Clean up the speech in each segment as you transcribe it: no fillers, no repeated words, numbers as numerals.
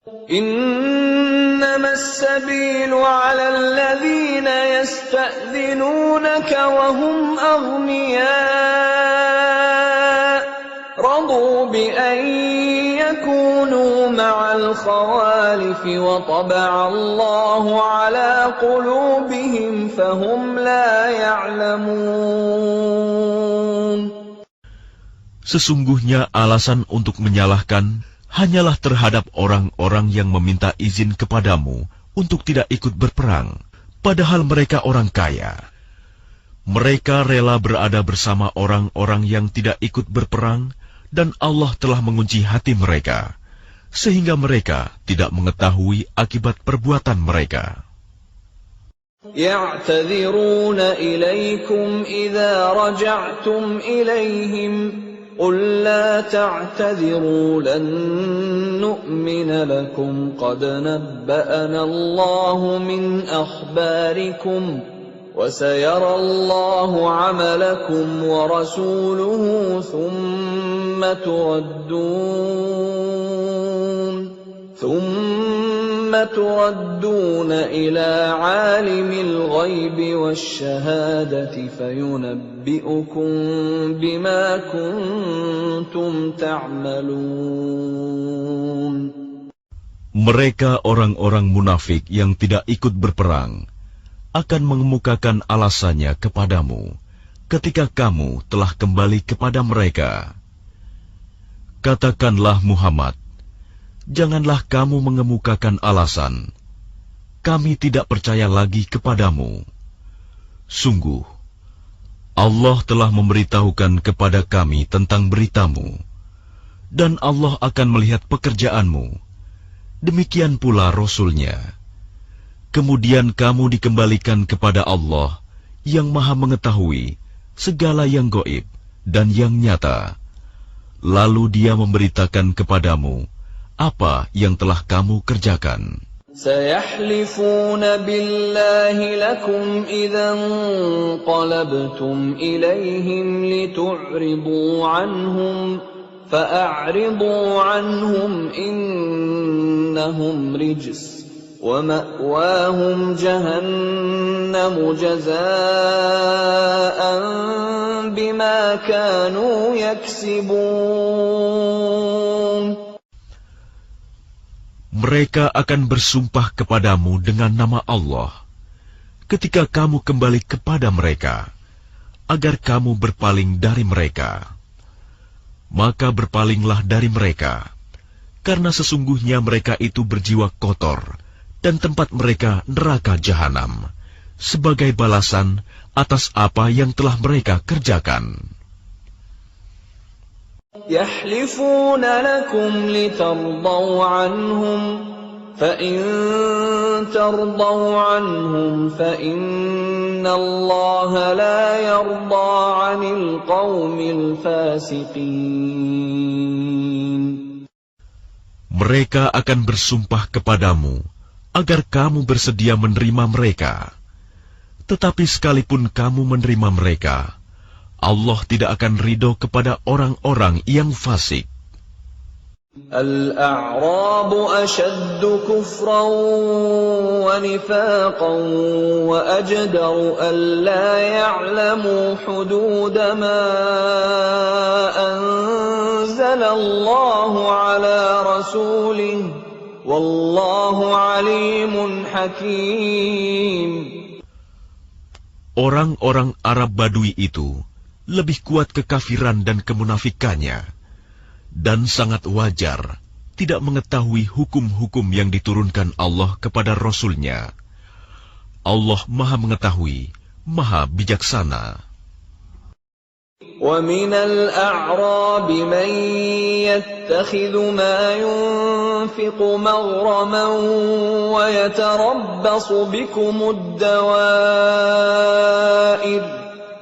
إنما السبيل على الذين يستأذنونك وهم أغنياء رضوا بأن يكونوا مع الخوالف وطبع الله على قلوبهم فهم لا يعلمون. Sesungguhnya alasan untuk menyalahkan hanyalah terhadap orang-orang yang meminta izin kepadamu untuk tidak ikut berperang, padahal mereka orang kaya. Mereka rela berada bersama orang-orang yang tidak ikut berperang, dan Allah telah mengunci hati mereka, sehingga mereka tidak mengetahui akibat perbuatan mereka. يعتذرون إليكم إذا رجعتم إليهم قل لا تعتذروا لن نؤمن لكم قد نبأنا الله من أخباركم وسيرى الله عملكم ورسوله ثم تردون إلى عالم الغيب والشهادة فينبئكم بما كنتم تعملون. Mereka orang-orang munafik yang tidak ikut berperang akan mengemukakan alasannya kepadamu ketika kamu telah kembali kepada mereka. Katakanlah Muhammad, janganlah kamu mengemukakan alasan, kami tidak percaya lagi kepadamu. Sungguh, Allah telah memberitahukan kepada kami tentang beritamu, dan Allah akan melihat pekerjaanmu. Demikian pula Rasul-Nya. Kemudian kamu dikembalikan kepada Allah yang Maha Mengetahui segala yang gaib dan yang nyata. Lalu Dia memberitakan kepadamu apa yang telah kamu kerjakan. سيحلفون بالله لكم إذا انقلبتم إليهم لتعرضوا عنهم فأعرضوا عنهم إنهم رجس ومأواهم جهنم جزاء بما كانوا يكسبون. Mereka akan bersumpah kepadamu dengan nama Allah ketika kamu kembali kepada mereka, agar kamu berpaling dari mereka. Maka berpalinglah dari mereka, karena sesungguhnya mereka itu berjiwa kotor, dan tempat mereka neraka jahanam, sebagai balasan atas apa yang telah mereka kerjakan. يحلفون لكم لترضوا عنهم فإن ترضوا عنهم فإن الله لا يرضى عن القوم الفاسقين. Mereka akan bersumpah kepadamu agar kamu bersedia menerima mereka. Tetapi sekalipun kamu menerima mereka, Allah tidak akan ridho kepada orang-orang yang fasik. الأعراب أشد كفرا ونفاقا وأجدر ألا يعلموا حدود ما أنزل الله على رسوله والله عليم حكيم. Orang-orang Arab Badui itu lebih kuat kekafiran dan kemunafikannya, dan sangat wajar tidak mengetahui hukum-hukum yang diturunkan Allah kepada Rasul-Nya. Allah Maha Mengetahui, Maha Bijaksana. وَمِنَ الْأَعْرَابِ مَنْ يَتَّخِذُ مَا يُنْفِقُ مَغْرَمًا وَيَتَرَبَّصُ بِكُمُ الدَّوَائِرَ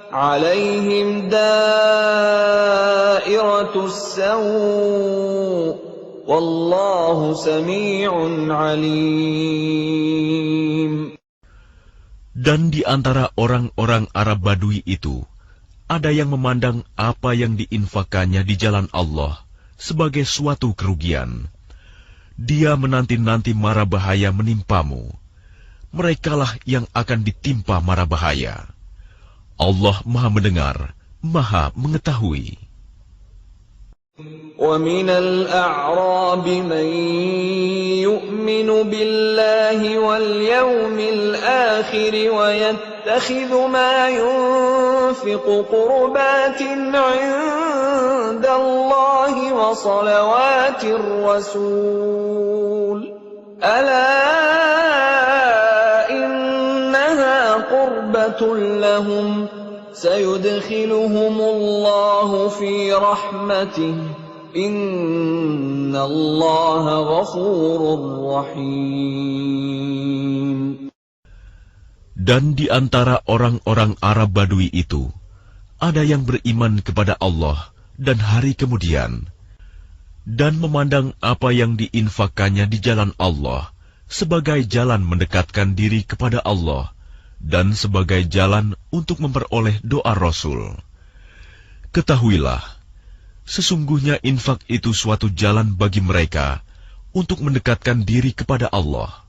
عليهم دائرة السوء والله سميع عليم. Dan di antara orang-orang Arab Badui itu, ada yang memandang apa yang diinfakannya di jalan Allah sebagai suatu kerugian, Dia menanti-nanti mara bahaya menimpamu. Merekalah yang akan ditimpa mara bahaya. Allah Maha Mendengar, Maha Mengetahui. وَمِنَ الْأَعْرَابِ مَن يُؤْمِنُ بِاللَّهِ وَالْيَوْمِ الْآخِرِ وَيَتَّخِذُ مَا يُنفِقُ قُرُبَاتٍ عِندَ اللَّهِ وَصَلَوَاتِ الرَّسُولِ أَلَا إِنَّهَا قُرْبَةٌ لَّهُمْ سَيُدْخِلُهُمُ اللَّهُ فِي رَحْمَتِهِ إِنَّ اللَّهَ غَفُورٌ رَّحِيمٌ. Dan di antara orang-orang Arab Badui itu, ada yang beriman kepada Allah dan hari kemudian, dan memandang apa yang diinfakkannya di jalan Allah sebagai jalan mendekatkan diri kepada Allah, dan sebagai jalan untuk memperoleh doa Rasul. Ketahuilah, sesungguhnya infak itu suatu jalan bagi mereka untuk mendekatkan diri kepada Allah.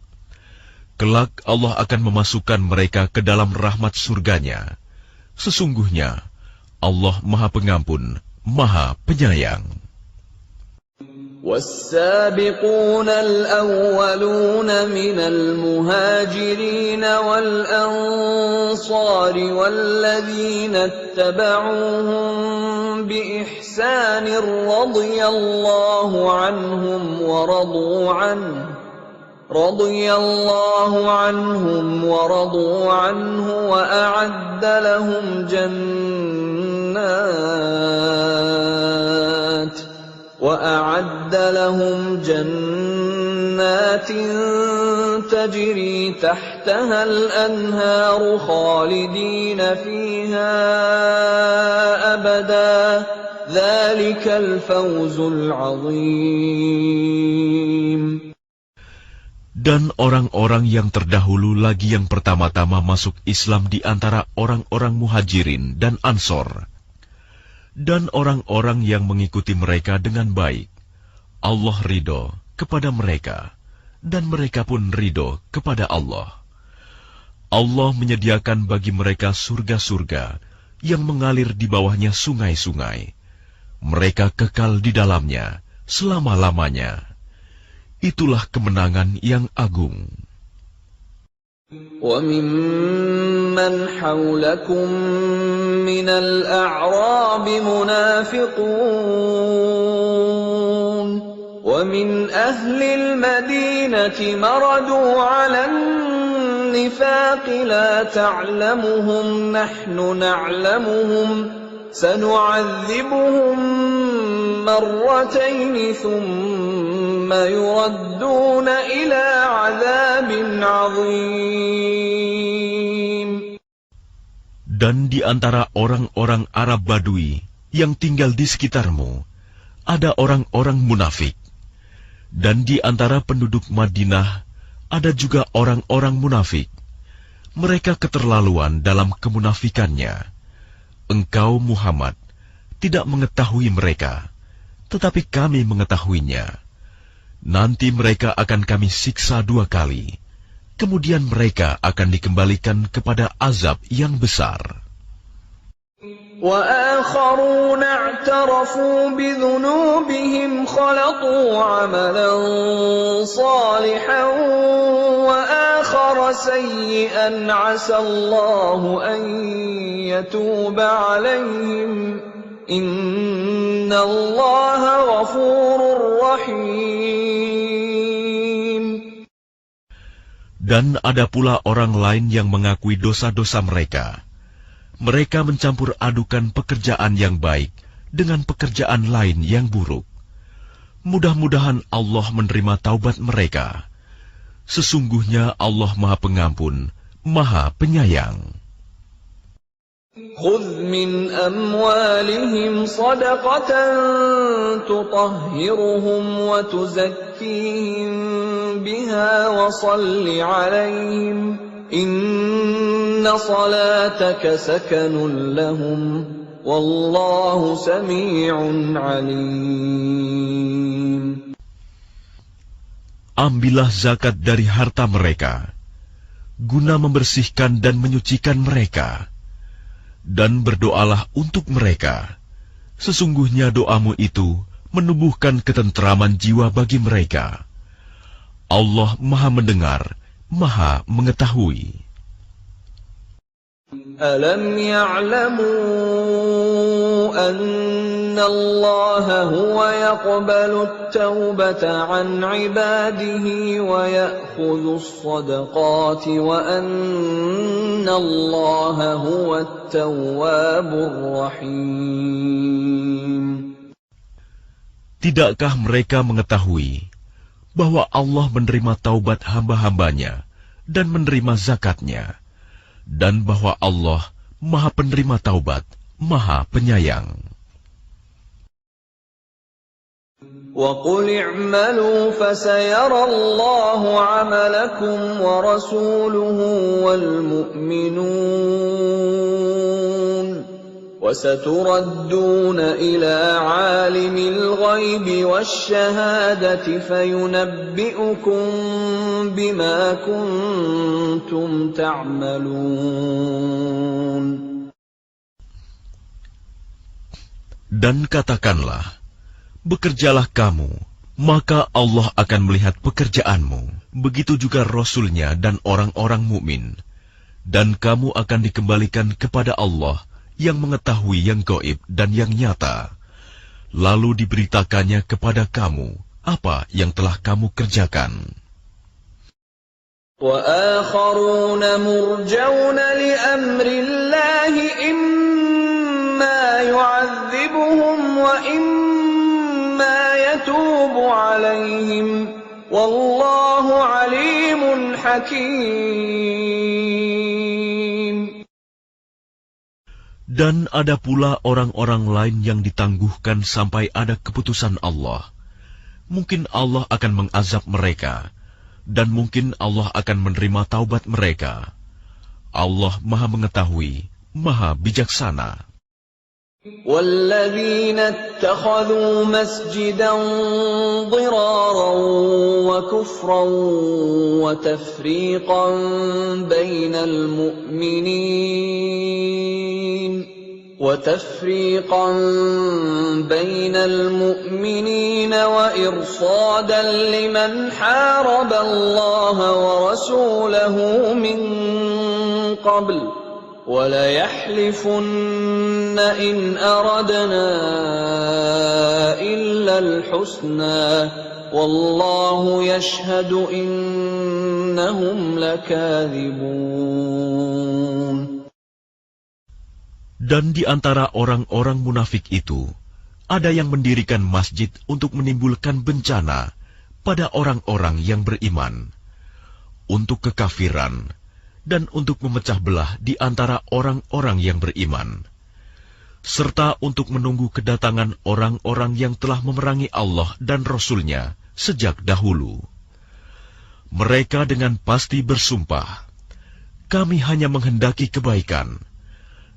Kelak Allah akan memasukkan mereka ke dalam rahmat surganya. Sesungguhnya Allah Maha Pengampun, Maha Penyayang. وَالسَّابِقُونَ الْأَوَّلُونَ مِنَ الْمُهَاجِرِينَ وَالْأَنصَارِ وَالَّذِينَ اتَّبَعُوهُم بِإِحْسَانٍ رَّضِيَ اللَّهُ عَنْهُمْ وَرَضُوا عَنْهُ وَأَعَدَّ لهم جنات تجري تحتها الأنهار خالدين فيها أبدا ذلك الفوز العظيم. Dan orang-orang yang terdahulu lagi yang pertama-tama masuk Islam di antara orang-orang Muhajirin dan Ansor, dan orang-orang yang mengikuti mereka dengan baik, Allah ridho kepada mereka, dan mereka pun ridho kepada Allah. Allah menyediakan bagi mereka surga-surga yang mengalir di bawahnya sungai-sungai. Mereka kekal di dalamnya selama-lamanya. Itulah kemenangan yang agung. وَمِمَّنْ حَوْلَكُمْ مِنَ الْأَعْرَابِ مُنَافِقُونَ وَمِنْ أَهْلِ الْمَدِينَةِ مَرَدُوا عَلَى النِّفَاقِ لَا تَعْلَمُهُمْ نَحْنُ نَعْلَمُهُمْ سَنُعَذِّبُهُمْ مرتين ثم يردون إلى عذاب عظيم. Dan di antara orang-orang Arab Badui yang tinggal di sekitarmu, ada orang-orang munafik. Dan di antara penduduk Madinah, ada juga orang-orang munafik. Mereka keterlaluan dalam kemunafikannya. Engkau, Muhammad, tidak mengetahui mereka, tetapi kami mengetahuinya. Nanti mereka akan kami siksa 2 kali, kemudian mereka akan dikembalikan kepada azab yang besar. وَآخَرُونَ اعْتَرَفُوا بِذُنُوبِهِمْ خَلَطُوا عَمَلًا صَالِحًا وَآخَرَ سَيِّئًا عَسَى اللَّهُ أَن يَتُوبَ عَلَيْهِمْ إِنَّ اللَّهَ غَفُورٌ رَّحِيمٌ. Dan ada pula orang lain yang mengakui dosa-dosa mereka. Mereka mencampur adukan pekerjaan yang baik dengan pekerjaan lain yang buruk. Mudah-mudahan Allah menerima taubat mereka. Sesungguhnya Allah Maha Pengampun, Maha Penyayang. خُذْ مِنْ أَمْوَالِهِمْ صَدَقَةً تُطَهِّرُهُمْ وَتُزَكِّيهِمْ بِهَا وَصَلِّ عَلَيْهِمْ إِنَّ صَلَاتَكَ سَكَنٌ لَهُمْ وَاللَّهُ سَمِيعٌ عَلِيمٌ. ambillah zakat dari harta mereka, guna membersihkan dan menyucikan mereka, dan berdoalah untuk mereka. Sesungguhnya doamu itu menumbuhkan ketentraman jiwa bagi mereka. Allah Maha Mendengar, Maha Mengetahui. Alam ya'lamu anna Allah huwa yaqbalu at-taubata 'an 'ibadihi wa ya'khudhu as-sadaqati wa anna Allah huwa at-tawwabur rahim. Tidakkah mereka mengetahui bahwa Allah menerima taubat hamba-hambanya dan menerima zakatnya, dan bahwa Allah Maha Penerima Taubat, Maha Penyayang. وَقُلِ اعْمَلُوا فَسَيَرَى اللَّهُ عَمَلَكُمْ وَرَسُولُهُ وَالْمُؤْمِنُونَ وَسَتُرَدُّونَ إِلَى عَالِمِ الْغَيْبِ وَالشَّهَادَةِ فَيُنَبِّئُكُم بِمَا كُنتُمْ تَعْمَلُونَ. Dan katakanlah, bekerjalah kamu, maka Allah akan melihat pekerjaanmu. Begitu juga Rasul-Nya dan orang-orang mukmin. Dan kamu akan dikembalikan kepada Allah yang mengetahui yang gaib dan yang nyata. Lalu diberitakannya kepada kamu apa yang telah kamu kerjakan. وَآخَرُونَ مُرْجَوْنَ لِأَمْرِ اللَّهِ إِمَّا يُعَذِّبُهُمْ وَإِمَّا يَتُوبُ عَلَيْهِمْ وَاللَّهُ عَلِيمٌ حَكِيمٌ. Dan ada pula orang-orang lain yang ditangguhkan sampai ada keputusan Allah. Mungkin Allah akan mengazab mereka, dan mungkin Allah akan menerima taubat mereka. Allah Maha Mengetahui, Maha Bijaksana. وَالَّذِينَ اتَّخَذُوا مَسْجِدًا ضِرَارًا وَكُفْرًا وَتَفْرِيقًا بَيْنَ الْمُؤْمِنِينَ وَإِرْصَادًا لِمَنْ حَارَبَ اللَّهَ وَرَسُولَهُ مِنْ قَبْلُ وَلَيَحْلِفُنَّ إِنْ أَرَدْنَا إِلَّا الْحُسْنَى وَاللَّهُ يَشْهَدُ إِنَّهُمْ لَكَاذِبُونَ. Dan di antara orang-orang munafik itu, ada yang mendirikan masjid untuk menimbulkan bencana pada orang-orang yang beriman, untuk kekafiran, dan untuk memecah belah di antara orang-orang yang beriman, serta untuk menunggu kedatangan orang-orang yang telah memerangi Allah dan Rasul-Nya sejak dahulu. Mereka dengan pasti bersumpah, kami hanya menghendaki kebaikan,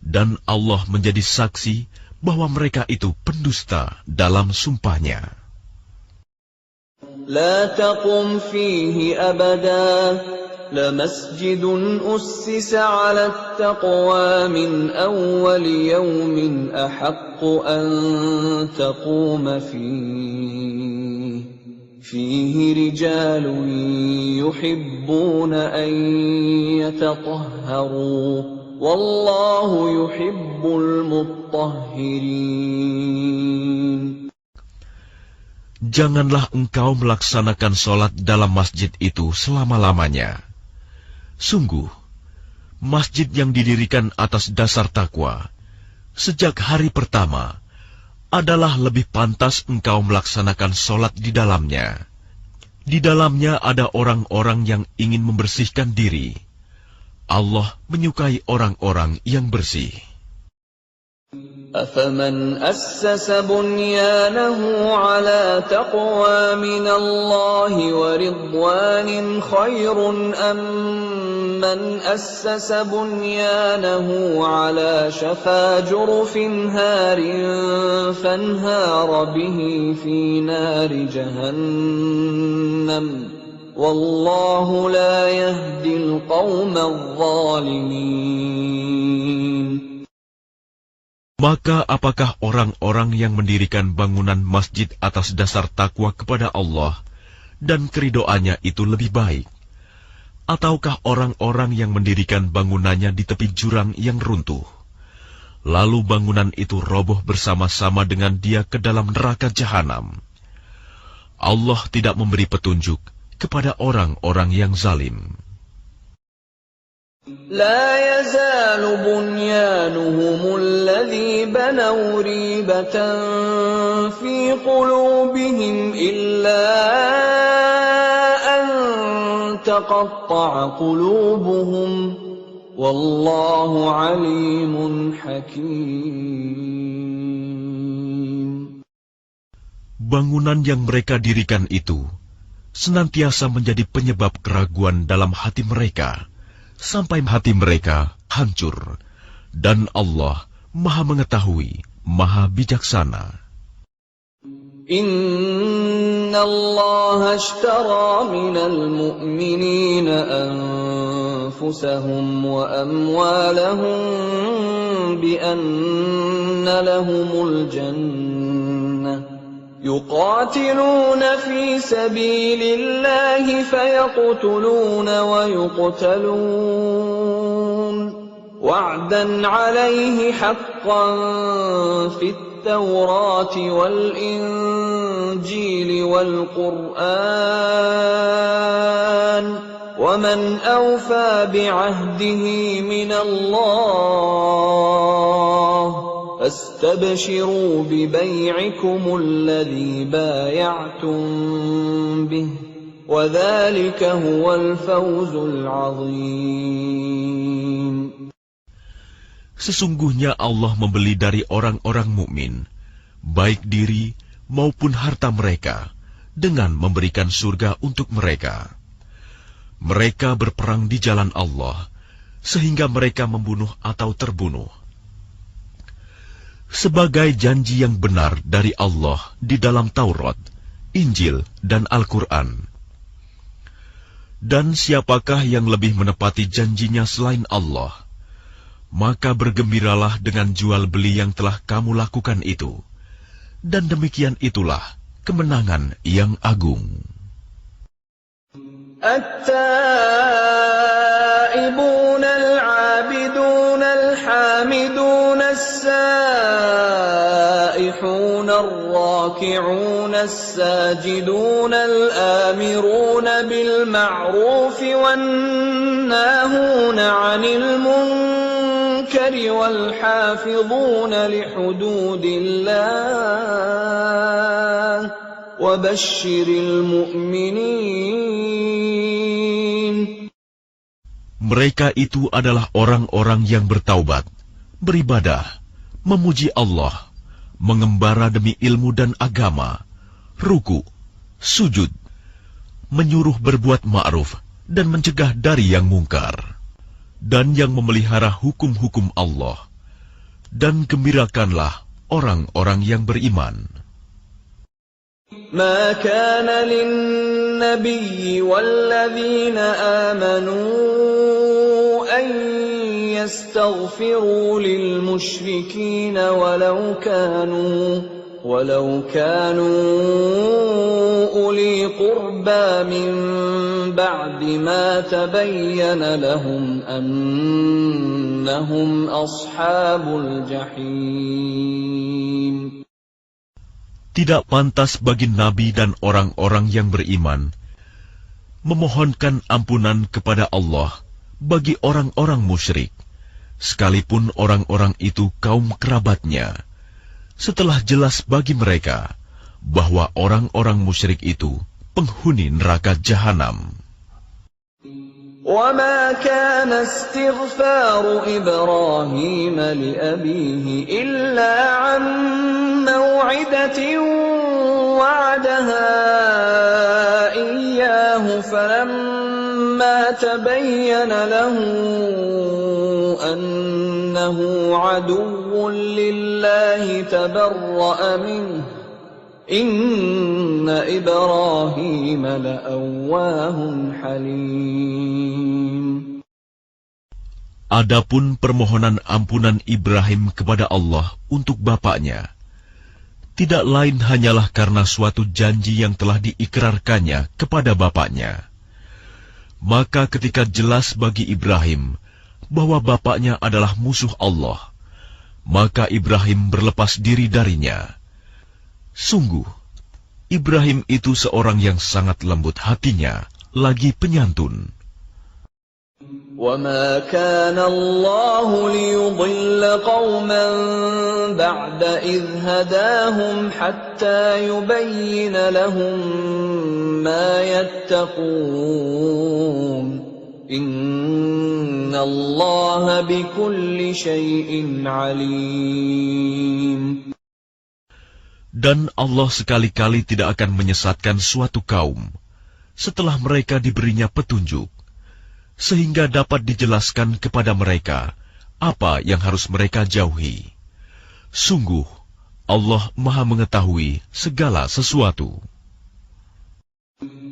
dan Allah menjadi saksi bahwa mereka itu pendusta dalam sumpahnya. La taqum fihi abada لمسجد أسس على التقوى من أول يوم أحق أن تقوم فيه رجال يحبون أن يتطهروا والله يحب المطهرين. Janganlah engkau melaksanakan sholat dalam masjid itu selama-lamanya. Sungguh, masjid yang didirikan atas dasar takwa, sejak hari pertama, adalah lebih pantas engkau melaksanakan sholat di dalamnya. Di dalamnya ada orang-orang yang ingin membersihkan diri. Allah menyukai orang-orang yang bersih. أَفَمَنْ أَسَّسَ بُنْيَانَهُ عَلَى تَقْوَى مِنَ اللَّهِ وَرِضْوَانٍ خَيْرٌ أَمْ مَنْ أَسَّسَ بُنْيَانَهُ عَلَى شَفَا جُرُفٍ هَارٍ فَانْهَارَ بِهِ فِي نَارِ جَهَنَّمَ wallahu la yahdil qawmal zalimin. Maka apakah orang-orang yang mendirikan bangunan masjid atas dasar takwa kepada Allah dan keridoannya itu lebih baik? Ataukah orang-orang yang mendirikan bangunannya di tepi jurang yang runtuh, lalu bangunan itu roboh bersama-sama dengan dia ke dalam neraka jahanam? Allah tidak memberi petunjuk kepada orang-orang yang zalim. لا يزال بنيانهم الذي بنوا ريبة في قلوبهم إلا أن تقطع قلوبهم والله عليم حكيم. Bangunan yang mereka dirikan itu senantiasa menjadi penyebab keraguan dalam hati mereka, sampai hati mereka hancur, dan Allah Maha Mengetahui, Maha Bijaksana. Inna Allah ashtara minal mu'minina anfusahum wa amwalahum bi anna lahumul jannah. يقاتلون في سبيل الله فيقتلون ويقتلون وعدا عليه حقا في التوراة والإنجيل والقرآن ومن أوفى بعهده من الله فاستبشروا ببيعكم الذي بايعتم به وذلك هو الفوز العظيم. Sesungguhnya Allah membeli dari orang-orang mukmin, baik diri maupun harta mereka, dengan memberikan surga untuk mereka. Mereka berperang di jalan Allah, sehingga mereka membunuh atau terbunuh. Sebagai janji yang benar dari Allah di dalam Taurat, Injil, dan Al-Quran. Dan siapakah yang lebih menepati janjinya selain Allah? Maka bergembiralah dengan jual beli yang telah kamu lakukan itu. Dan demikian itulah kemenangan yang agung. التائبون العابدون الحامدون السائحون الراكعون الساجدون الآمرون بالمعروف والناهون عن المنكر والحافظون لحدود الله وبشر المؤمنين. Mereka itu adalah orang-orang yang bertaubat, beribadah, memuji Allah, mengembara demi ilmu dan agama, ruku, sujud, menyuruh berbuat ma'ruf dan mencegah dari yang mungkar, dan yang memelihara hukum-hukum Allah. Dan gembirakanlah orang-orang yang beriman. ما كان للنبي والذين آمنوا أن يستغفروا للمشركين ولو كانوا أولي قربى من بعد ما تبين لهم أنهم أصحاب الجحيم. Tidak pantas bagi Nabi dan orang-orang yang beriman memohonkan ampunan kepada Allah bagi orang-orang musyrik, sekalipun orang-orang itu kaum kerabatnya, setelah jelas bagi mereka bahwa orang-orang musyrik itu penghuni neraka jahanam. وَمَا كَانَ اسْتِغْفَارُ إِبْرَاهِيمَ لِأَبِيهِ إِلَّا عَن مَّوْعِدَةٍ وَعَدَهَا إِيَّاهُ فَلَمَّا تَبَيَّنَ لَهُ أَنَّهُ عَدُوٌّ لِّلَّهِ تَبَرَّأَ مِنْهُ Inna Ibrahim la'awwahun halim. Adapun permohonan ampunan Ibrahim kepada Allah untuk bapaknya, tidak lain hanyalah karena suatu janji yang telah diikrarkannya kepada bapaknya. Maka ketika jelas bagi Ibrahim bahwa bapaknya adalah musuh Allah, maka Ibrahim berlepas diri darinya. Sungguh, Ibrahim itu seorang yang sangat lembut hatinya, lagi penyantun. وَمَا كَانَ اللَّهُ لِيُضِلَّ قَوْمًا بَعْدَ إِذْ هَدَاهُمْ حَتَّى يُبَيِّنَ لَهُم مَّا يَتَّقُونَ إِنَّ اللَّهَ بِكُلِّ شَيْءٍ عَلِيمٌ. Dan Allah sekali-kali tidak akan menyesatkan suatu kaum setelah mereka diberinya petunjuk, sehingga dapat dijelaskan kepada mereka apa yang harus mereka jauhi. Sungguh, Allah Maha mengetahui segala sesuatu.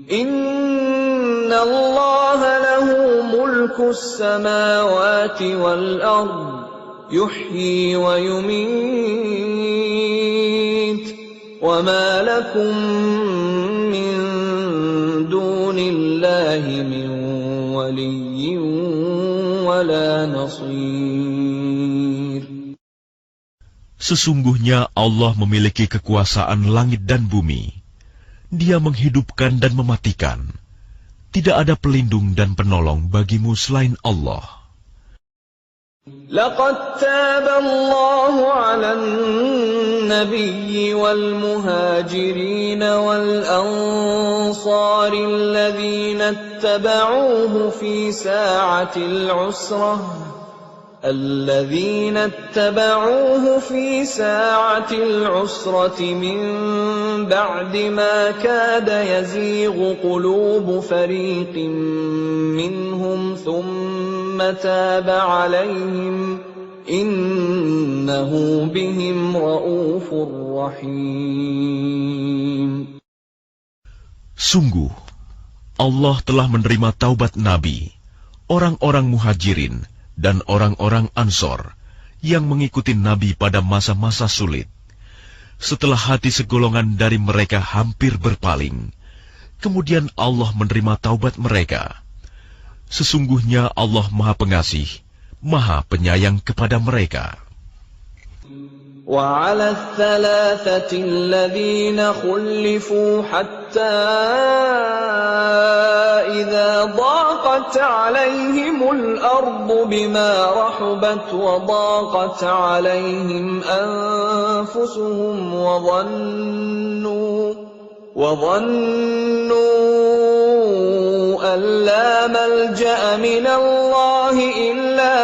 Inna Allah lahu mulkus samawati wal ard, yuhyi wa yumit, wa ma lakum min dunillahi min waliyyin wala nasir. Sesungguhnya Allah memiliki kekuasaan langit dan bumi. Dia menghidupkan dan mematikan. Tidak ada pelindung dan penolong bagimu selain Allah. Laqad taba Allahu 'alan nabiyyi wal muhajirin wal ansari alladhina ittaba'uuhu fi sa'atil 'usrah الذين اتبعوه في ساعة العسرة من بعد ما كاد يزيغ قلوب فريق منهم ثم تاب عليهم إنه بهم رؤوف رحيم. Sungguh, Allah telah menerima taubat Nabi, orang-orang muhajirin, dan orang-orang Ansor yang mengikuti Nabi pada masa-masa sulit. Setelah hati segolongan dari mereka hampir berpaling, kemudian Allah menerima taubat mereka. Sesungguhnya Allah Maha Pengasih, Maha Penyayang kepada mereka. وعلى الثلاثة الذين خلفوا حتى إذا ضاقت عليهم الأرض بما رحبت وضاقت عليهم أنفسهم وظنوا أن لا ملجأ من الله إلا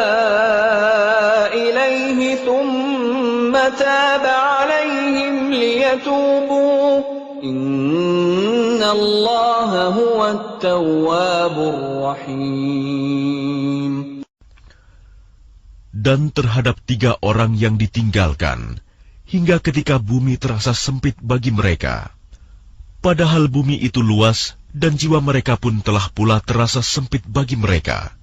إليه ثم تاب عليهم ليتوبوا إن الله هو التواب الرحيم. Dan terhadap 3 orang yang ditinggalkan, hingga ketika bumi terasa sempit bagi mereka. Padahal bumi itu luas, dan jiwa mereka pun telah pula terasa sempit bagi mereka.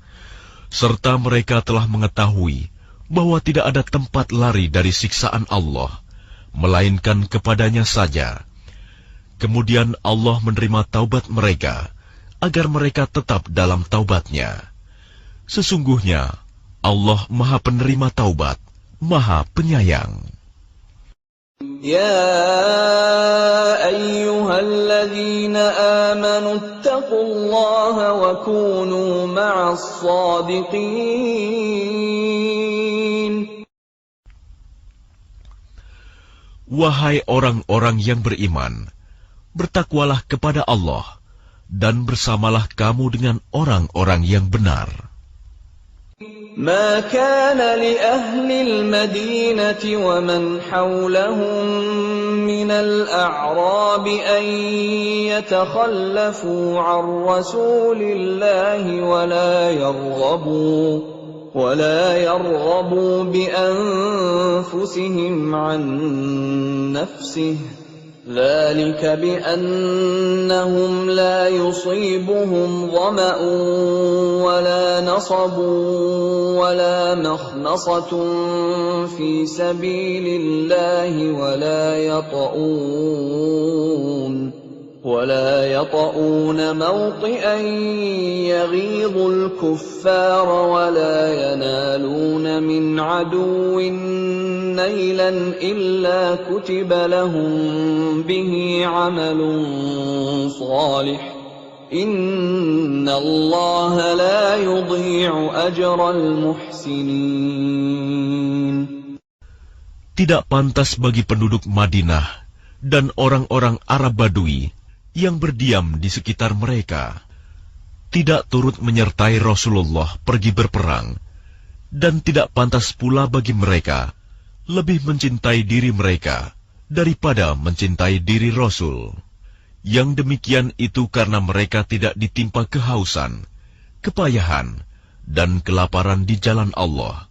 Serta mereka telah mengetahui bahwa tidak ada tempat lari dari siksaan Allah, melainkan kepadanya saja. Kemudian Allah menerima taubat mereka, agar mereka tetap dalam taubatnya. Sesungguhnya, Allah Maha Penerima Taubat, Maha Penyayang. Ya ayyuhalladzina amanu ittaqullaha wa kunu ma'as shadiqin. Wahai orang-orang yang beriman, bertakwalah kepada Allah, dan bersamalah kamu dengan orang-orang yang benar. ما كان لأهل المدينة ومن حولهم من الأعراب أن يتخلفوا عن رسول الله ولا يرغبوا بأنفسهم عن نفسه ذلك بأنهم لا يصيبهم ظمأ ولا نصب ولا مخمصة في سبيل الله ولا يطؤون موطئا يغيظ الكفار ولا ينالون من عدو نيلا إلا كتب لهم به عمل صالح إن الله لا يضيع أجر المحسنين. Tidak pantas bagi penduduk Madinah dan orang-orang Arab Badui yang berdiam di sekitar mereka, tidak turut menyertai Rasulullah pergi berperang, dan tidak pantas pula bagi mereka lebih mencintai diri mereka daripada mencintai diri Rasul. Yang demikian itu karena mereka tidak ditimpa kehausan, kepayahan, dan kelaparan di jalan Allah,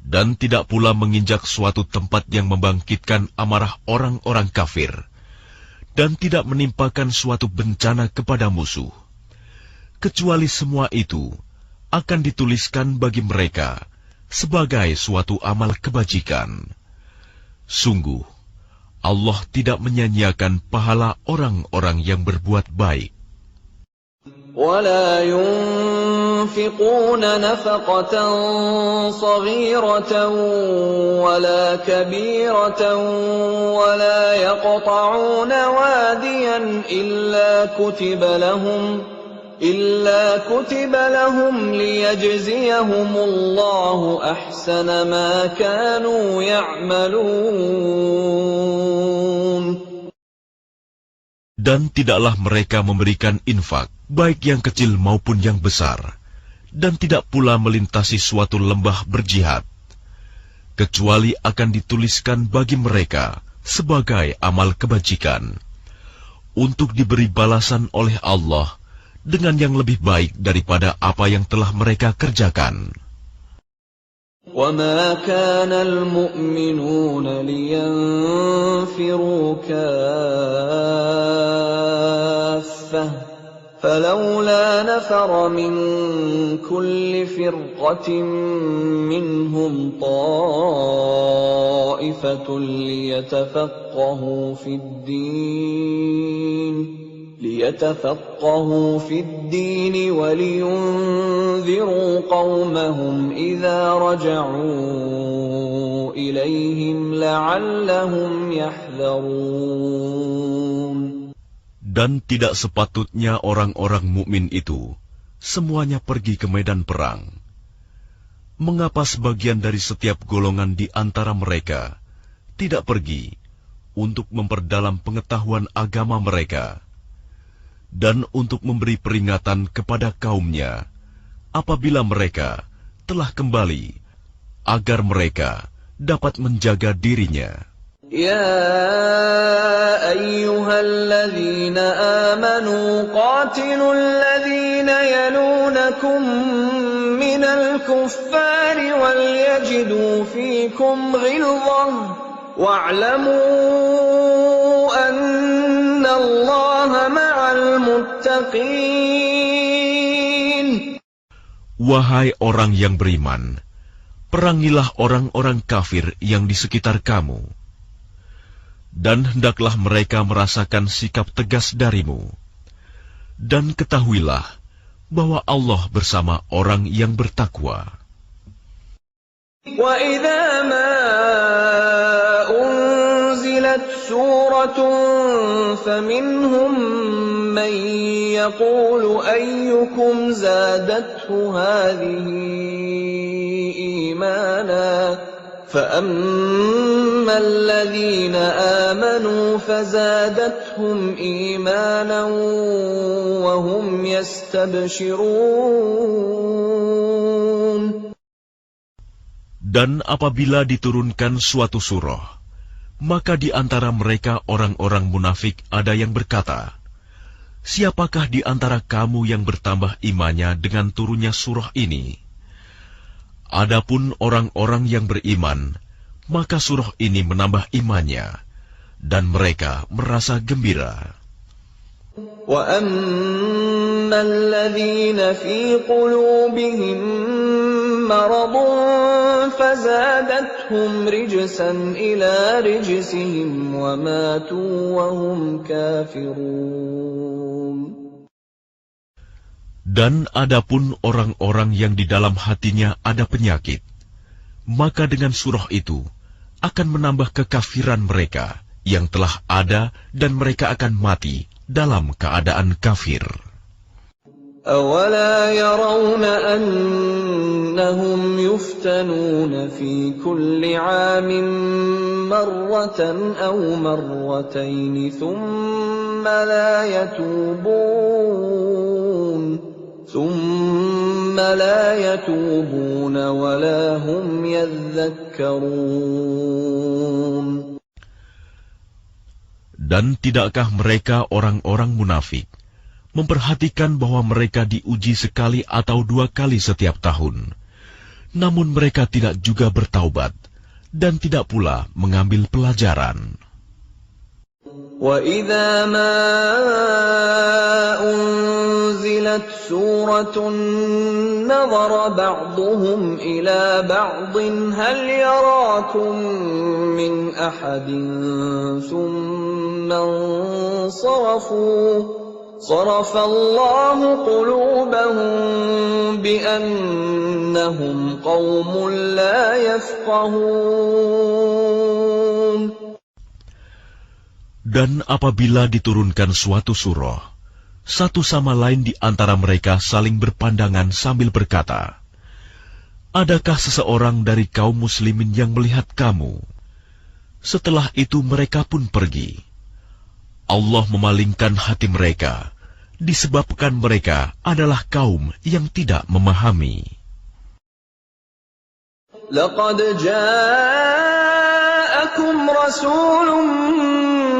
dan tidak pula menginjak suatu tempat yang membangkitkan amarah orang-orang kafir, dan tidak menimpakan suatu bencana kepada musuh, kecuali semua itu akan dituliskan bagi mereka sebagai suatu amal kebajikan. Sungguh, Allah tidak menyanyiakan pahala orang-orang yang berbuat baik. ولا ينفقون نفقة صغيرة ولا كبيرة ولا يقطعون واديا إلا كتب لهم ليجزيهم الله أحسن ما كانوا يعملون. Dan tidaklah mereka memberikan infak, baik yang kecil maupun yang besar, dan tidak pula melintasi suatu lembah berjihad, kecuali akan dituliskan bagi mereka sebagai amal kebajikan, untuk diberi balasan oleh Allah dengan yang lebih baik daripada apa yang telah mereka kerjakan. وَمَا كَانَ الْمُؤْمِنُونَ لِيَنْفِرُوا كَافَّةً فَلَوْلَا نَفَرَ مِنْ كُلِّ فِرْقَةٍ مِّنْهُمْ طَائِفَةٌ ليتفقهوا في الدين ولينذروا قومهم إذا رجعوا إليهم لعلهم يحذرون. Dan tidak sepatutnya orang-orang mukmin itu semuanya pergi ke medan perang. Mengapa sebagian dari setiap golongan di antara mereka tidak pergi untuk memperdalam pengetahuan agama mereka, dan untuk memberi peringatan kepada kaumnya apabila mereka telah kembali, agar mereka dapat menjaga dirinya. Ya ayyuhalladzina amanu qatilul ladzina yalunakum minal kuffari wal yajidu fikum ghilzah wa'lamu anna Allaha ma'al muttaqin. Wahai orang yang beriman, perangilah orang-orang kafir yang di sekitar kamu, dan hendaklah mereka merasakan sikap tegas darimu. Dan ketahuilah bahwa Allah bersama orang yang bertakwa. Wa idza ma unzilat suratun faminhum man yaqulu ayyukum zadathu hadhihi imana فَأَمَّا الَّذِينَ آمَنُوا فَزَادَتْهُمْ إِيمَانًا وَهُمْ يَسْتَبْشِرُونَ. Dan apabila diturunkan suatu surah, maka di antara mereka orang-orang munafik ada yang berkata, siapakah di antara kamu yang bertambah imannya dengan turunnya surah ini? Adapun orang-orang yang beriman, maka surah ini menambah imannya, dan mereka merasa gembira. وَأَمَّا الَّذِينَ فِي قُلُوبِهِم مَّرَضٌ فَزَادَتْهُمْ رِجْسًا إِلَىٰ رِجْسِهِمْ وَمَاتُوا وَهُمْ كَافِرُونَ. Dan adapun orang-orang yang di dalam hatinya ada penyakit, maka dengan surah itu akan menambah kekafiran mereka yang telah ada dan mereka akan mati dalam keadaan kafir. أَوَلَا يَرَوْنَ أَنَّهُمْ يُفْتَنُونَ فِي كُلِّ عَامٍ مَّرَّةً أَوْ مَرَّتَيْنِ ثُمَّ لَا يَتُوبُونَ وَلَا هُمْ يَذَّكَّرُونَ. Dan tidakkah mereka orang-orang munafik memperhatikan bahwa mereka diuji sekali atau dua kali setiap tahun, namun mereka tidak juga bertaubat dan tidak pula mengambil pelajaran. وَإِذَا مَا أُنزِلَتْ سُورَةٌ نَظَرَ بَعْضُهُمْ إِلَى بَعْضٍ هَلْ يَرَاكُم مِّنْ أَحَدٍ ثُمَّ انصَرَفُوا صَرَفَ اللَّهُ قُلُوبَهُم بِأَنَّهُمْ قَوْمٌ لَّا يَفْقَهُونَ. Dan apabila diturunkan suatu surah, satu sama lain di antara mereka saling berpandangan sambil berkata, "Adakah seseorang dari kaum muslimin yang melihat kamu?" Setelah itu mereka pun pergi. Allah memalingkan hati mereka, disebabkan mereka adalah kaum yang tidak memahami. لَقَدْ جَاءَكُمْ رَسُولٌ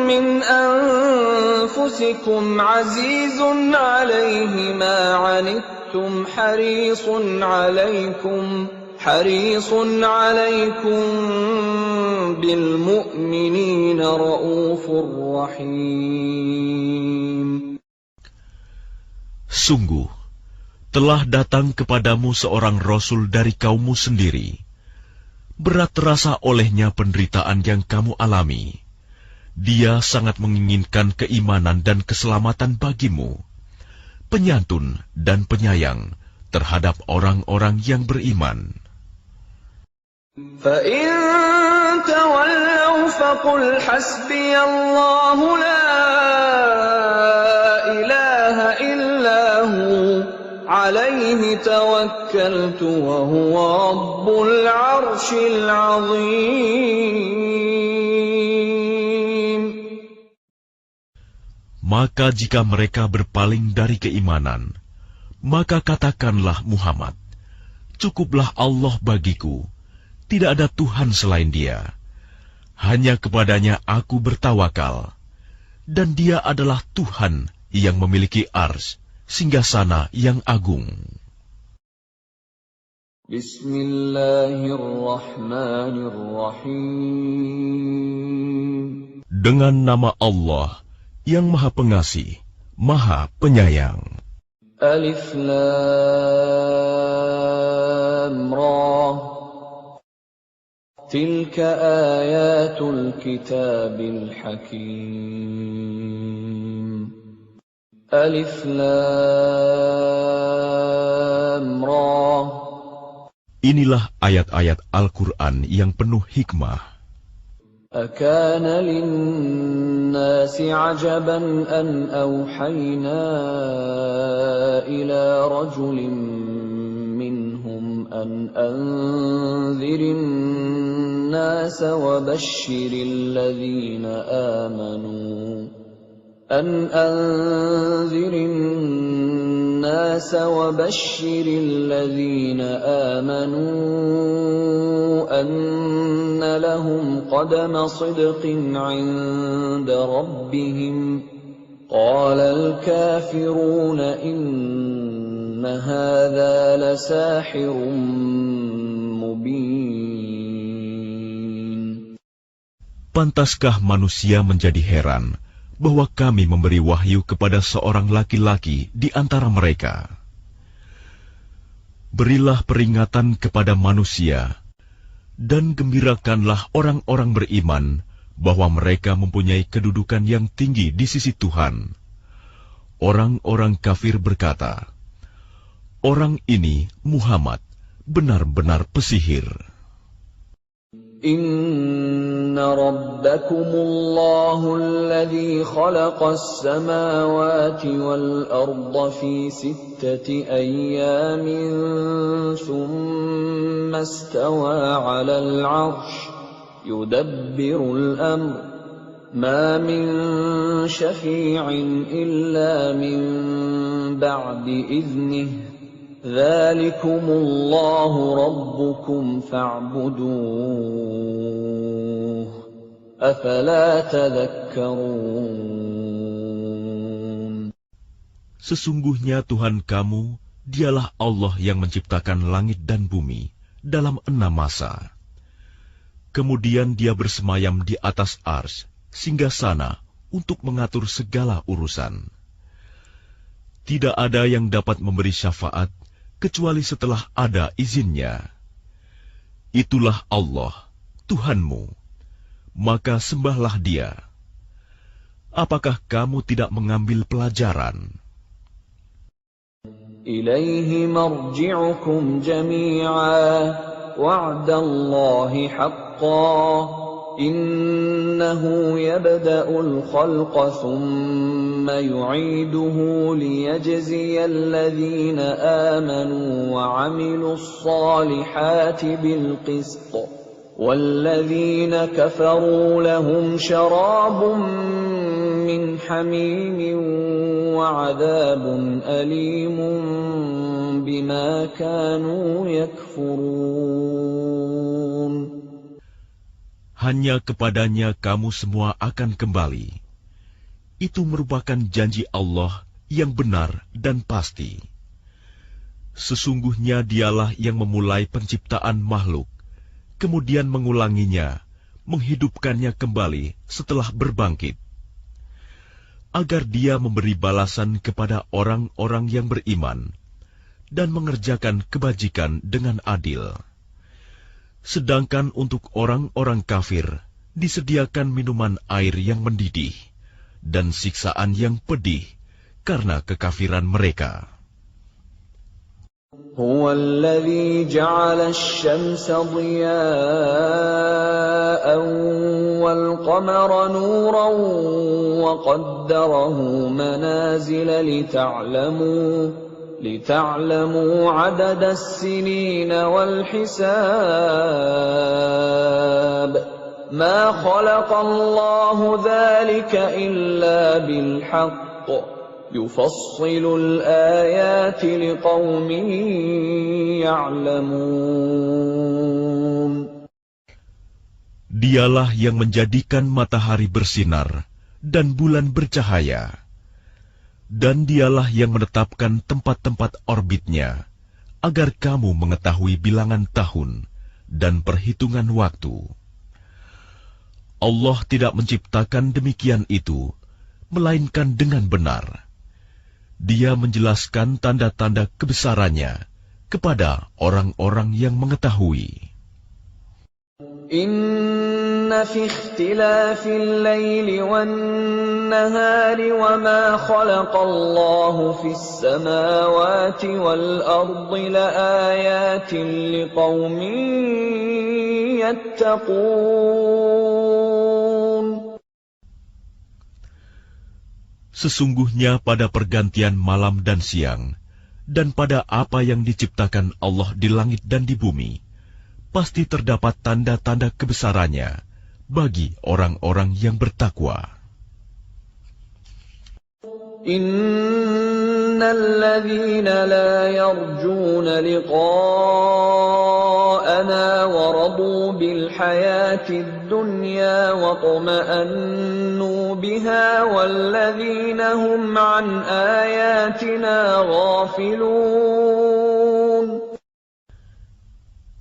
مِّنْ أَنفُسِكُمْ عَزِيزٌ عَلَيْهِ مَا عَنِتُّمْ حَرِيصٌ عَلَيْكُمْ بِالْمُؤْمِنِينَ رَءُوفٌ رَحِيمٌ. Sungguh, telah datang kepadamu seorang Rasul dari kaummu sendiri. Berat terasa olehnya penderitaan yang kamu alami. Dia sangat menginginkan keimanan dan keselamatan bagimu, penyantun dan penyayang terhadap orang-orang yang beriman. فَإِن تَوَلَّوْا فَقُلْ حَسْبِيَ اللَّهُ لَا إِلَٰهَ إِلَّا هُوَ عَلَيْهِ تَوَكَّلْتُ وَهُوَ رَبُّ الْعَرْشِ الْعَظِيمِ. Maka jika mereka berpaling dari keimanan, maka katakanlah Muhammad, "Cukuplah Allah bagiku, tidak ada Tuhan selain Dia. Hanya kepadanya aku bertawakal, dan Dia adalah Tuhan yang memiliki arsy, singgasana yang agung." Bismillahirrahmanirrahim. Dengan nama Allah yang Maha Pengasih, Maha Penyayang. Alif Lam Ra. Tilka ayatul kitabil hakim. Alif Lam Ra. Inilah ayat-ayat Al-Quran yang penuh hikmah. أَكَانَ لِلنَّاسِ عَجَبًا أَنْ أَوْحَيْنَا إِلَى رَجُلٍ مِّنْهُمْ أَنْ أَنذِرِ النَّاسَ وَبَشِّرِ الَّذِينَ آمَنُوا أَنَّ لَهُمْ قَدَمَ صِدْقٍ عِندَ رَبِّهِمْ قَالَ الْكَافِرُونَ إِنَّ هَذَا لَسَاحِرٌ مُبِينٌ. Pantaskah manusia menjadi heran bahwa kami memberi wahyu kepada seorang laki-laki di antara mereka? Berilah peringatan kepada manusia, dan gembirakanlah orang-orang beriman bahwa mereka mempunyai kedudukan yang tinggi di sisi Tuhan. Orang-orang kafir berkata, "Orang ini, Muhammad, benar-benar pesihir." Inna rabbakumullahu alladhi khalaqas samawati wal arda fi sittati ayyamin thumma istawa 'alal 'arsy yudabbirul amr ma min syafi'in illa min ba'di idhnihi Dzalikumullahu rabbukum fa'buduh afala tadhakkarun. Sesungguhnya Tuhan kamu, dialah Allah yang menciptakan langit dan bumi dalam 6 masa. Kemudian dia bersemayam di atas arsy, singgasana untuk mengatur segala urusan. Tidak ada yang dapat memberi syafaat kecuali setelah ada izinnya. Itulah Allah, Tuhanmu, maka sembahlah Dia. Apakah kamu tidak mengambil pelajaran? Ilaihi marji'ukum jami'a wa'dallahi haqqan Innahu yabda'ul khalqa thumma yu'iduhu liyajziyal ladhina amanu wa 'amilus salihati bil qist wal-ladhina kafaru lahum syarabun min hamimin wa 'adhabun alimun bima kanu yakfurun. Hanya kepadanya kamu semua akan kembali. Itu merupakan janji Allah yang benar dan pasti. Sesungguhnya Dialah yang memulai penciptaan makhluk, kemudian mengulanginya, menghidupkannya kembali setelah berbangkit, agar Dia memberi balasan kepada orang-orang yang beriman dan mengerjakan kebajikan dengan adil. Sedangkan untuk orang-orang kafir disediakan minuman air yang mendidih dan siksaan yang pedih karena kekafiran mereka. Huwa alladhi ja'ala asy-syamsa dhiya'an wal qamara nuran wa qaddarahu manazila لتعلموا عدد السنين والحساب ما خلق الله ذلك إلا بالحق يفصل الآيات لقوم يعلمون. Dialah yang menjadikan matahari bersinar dan bulan bercahaya. Dan Dialah yang menetapkan tempat-tempat orbitnya, agar kamu mengetahui bilangan tahun dan perhitungan waktu. Allah tidak menciptakan demikian itu, melainkan dengan benar. Dia menjelaskan tanda-tanda kebesarannya kepada orang-orang yang mengetahui. Inna fi ikhtilafil laili wan nahari wa ma khalaqallahu fis samawati wal ardi laayatin liqaumin yattaqun. Sesungguhnya pada pergantian malam dan siang, dan pada apa yang diciptakan Allah di langit dan di bumi, pasti terdapat tanda-tanda kebesarannya bagi orang-orang yang bertakwa. Innal ladzina la yarjuna liqa'ana wa radu bil hayatid dunya wa tuma'annu biha wal ladzina hum an ayatina ghafilun.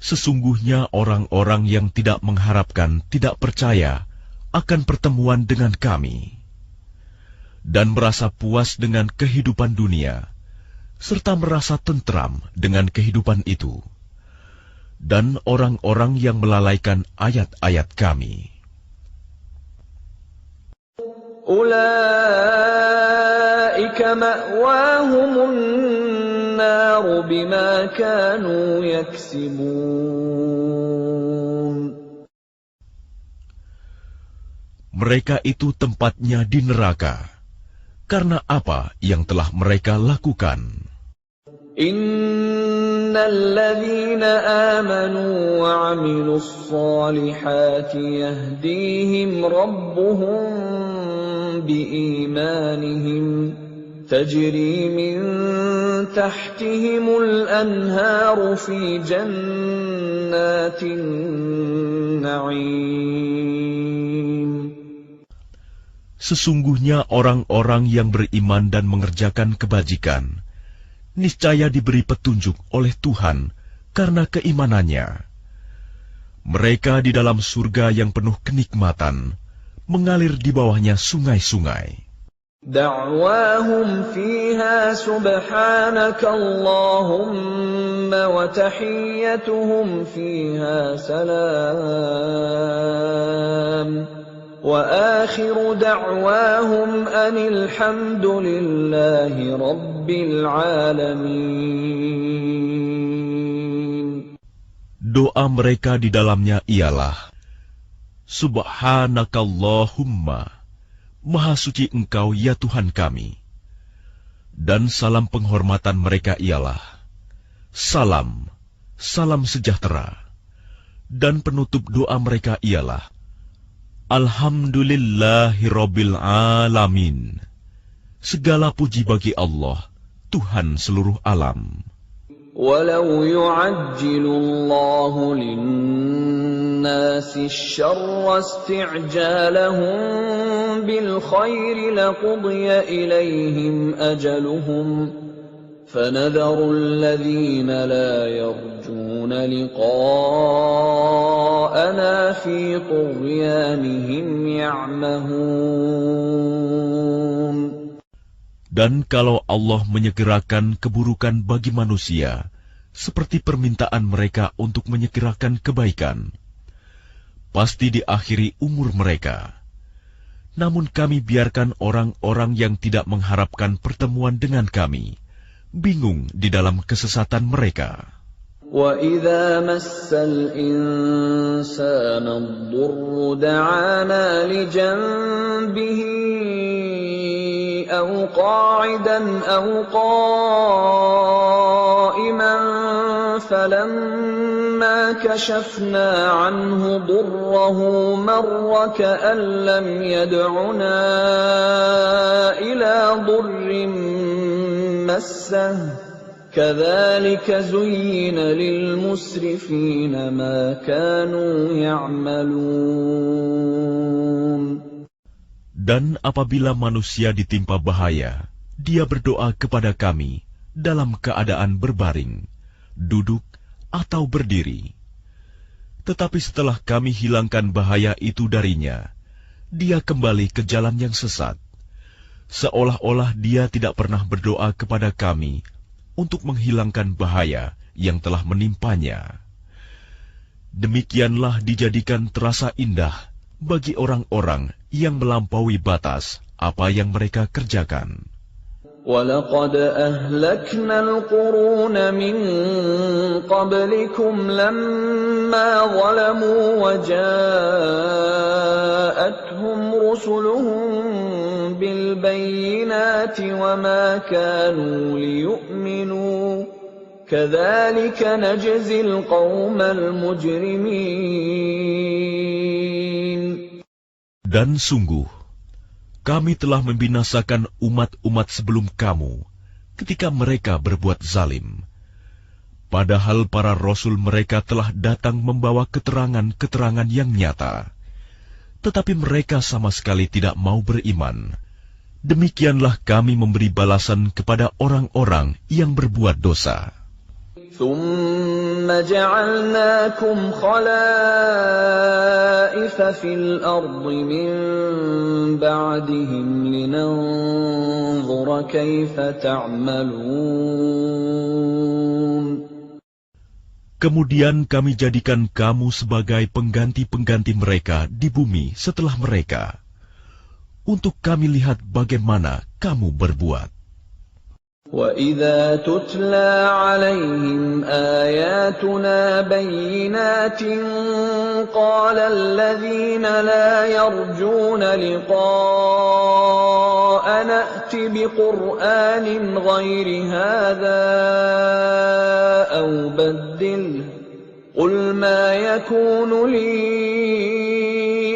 Sesungguhnya orang-orang yang tidak mengharapkan, tidak percaya akan pertemuan dengan kami, dan merasa puas dengan kehidupan dunia, serta merasa tentram dengan kehidupan itu, dan orang-orang yang melalaikan ayat-ayat kami. Ulaika ma'wahumun naru bima kanu yaksibun. Mereka itu tempatnya di neraka, karena apa yang telah mereka lakukan. Innal ladzina amanu wa 'amilus solihati yahdihim rabbuhum biimanihim tajri min tahtihimul anharu fi jannatin na'im. Sesungguhnya orang-orang yang beriman dan mengerjakan kebajikan, niscaya diberi petunjuk oleh Tuhan karena keimanannya. Mereka di dalam surga yang penuh kenikmatan, mengalir di bawahnya sungai-sungai. Da'wahum fiha subhanaka Allahumma wa tahiyyatuhum fiha salam. وآخر دعواهم أن الحمد لله رب العالمين. Doa mereka di dalamnya ialah, Subhanakallahumma, Maha suci Engkau ya Tuhan kami. Dan salam penghormatan mereka ialah, Salam, salam sejahtera. Dan penutup doa mereka ialah, Alhamdulillahirabbil alamin. Segala puji bagi Allah, Tuhan seluruh alam. Walau yu'ajjilu Allahu lin-nasi asy-syarra isti'jalahum bil khairi laqudiya ilaihim ajaluhum. فَنَذَرُ الَّذِينَ لَا يَرْجُونَ لِقَاءَنَا فِي طُغْيَانِهِمْ يَعْمَهُونَ. Dan kalau Allah menyegerakan keburukan bagi manusia, seperti permintaan mereka untuk menyegerakan kebaikan, pasti diakhiri umur mereka. Namun kami biarkan orang-orang yang tidak mengharapkan pertemuan dengan kami bingung di dalam kesesatan mereka. وَإِذَا مَسَّ الْإِنسَانَ الضُّرُّ دَعَانَا لِجَنبِهِ أَوْ قَاعِدًا أَوْ قَائِمًا فَلَمَّا كَشَفْنَا عَنْهُ ضُرَّهُ مَرَّ كَأَن لَّمْ يَدْعُنَا إِلَى ضُرٍّ مَّسَّهُ كَذَلِكَ زُيِّنَ لِلْمُسْرِفِينَ مَا كَانُوا يَعْمَلُونَ. Dan apabila manusia ditimpa bahaya, dia berdoa kepada kami dalam keadaan berbaring, duduk, atau berdiri. Tetapi setelah kami hilangkan bahaya itu darinya, dia kembali ke jalan yang sesat. Seolah-olah dia tidak pernah berdoa kepada kami untuk menghilangkan bahaya yang telah menimpanya. Demikianlah dijadikan terasa indah bagi orang-orang yang melampaui batas apa yang mereka kerjakan. وَلَقَدْ أَهْلَكْنَا الْقُرُونَ مِنْ قَبْلِكُمْ لَمَّا ظَلَمُوا وَجَاءَتْهُمْ رُسُلُهُم بِالْبَيِّنَاتِ وَمَا كَانُوا لِيُؤْمِنُوا كَذَلِكَ نَجْزِي الْقَوْمَ الْمُجْرِمِينَ. Dan sungguh, kami telah membinasakan umat-umat sebelum kamu ketika mereka berbuat zalim. Padahal para rasul mereka telah datang membawa keterangan-keterangan yang nyata. Tetapi mereka sama sekali tidak mau beriman. Demikianlah kami memberi balasan kepada orang-orang yang berbuat dosa. ثم جعلناكم خلائف في الأرض من بعدهم لننظر كيف تعملون. Kemudian kami jadikan kamu sebagai pengganti-pengganti mereka di bumi setelah mereka, untuk kami lihat bagaimana kamu berbuat. وَإِذَا تُتْلَى عَلَيْهِمْ آيَاتُنَا بَيِّنَاتٍ قَالَ الَّذِينَ لَا يَرْجُونَ لِقَاءَنَا ائْتِ بِقُرْآنٍ غَيْرِ هَذَا أَوْ بَدِّلْهُ قُلْ مَا يَكُونُ لِي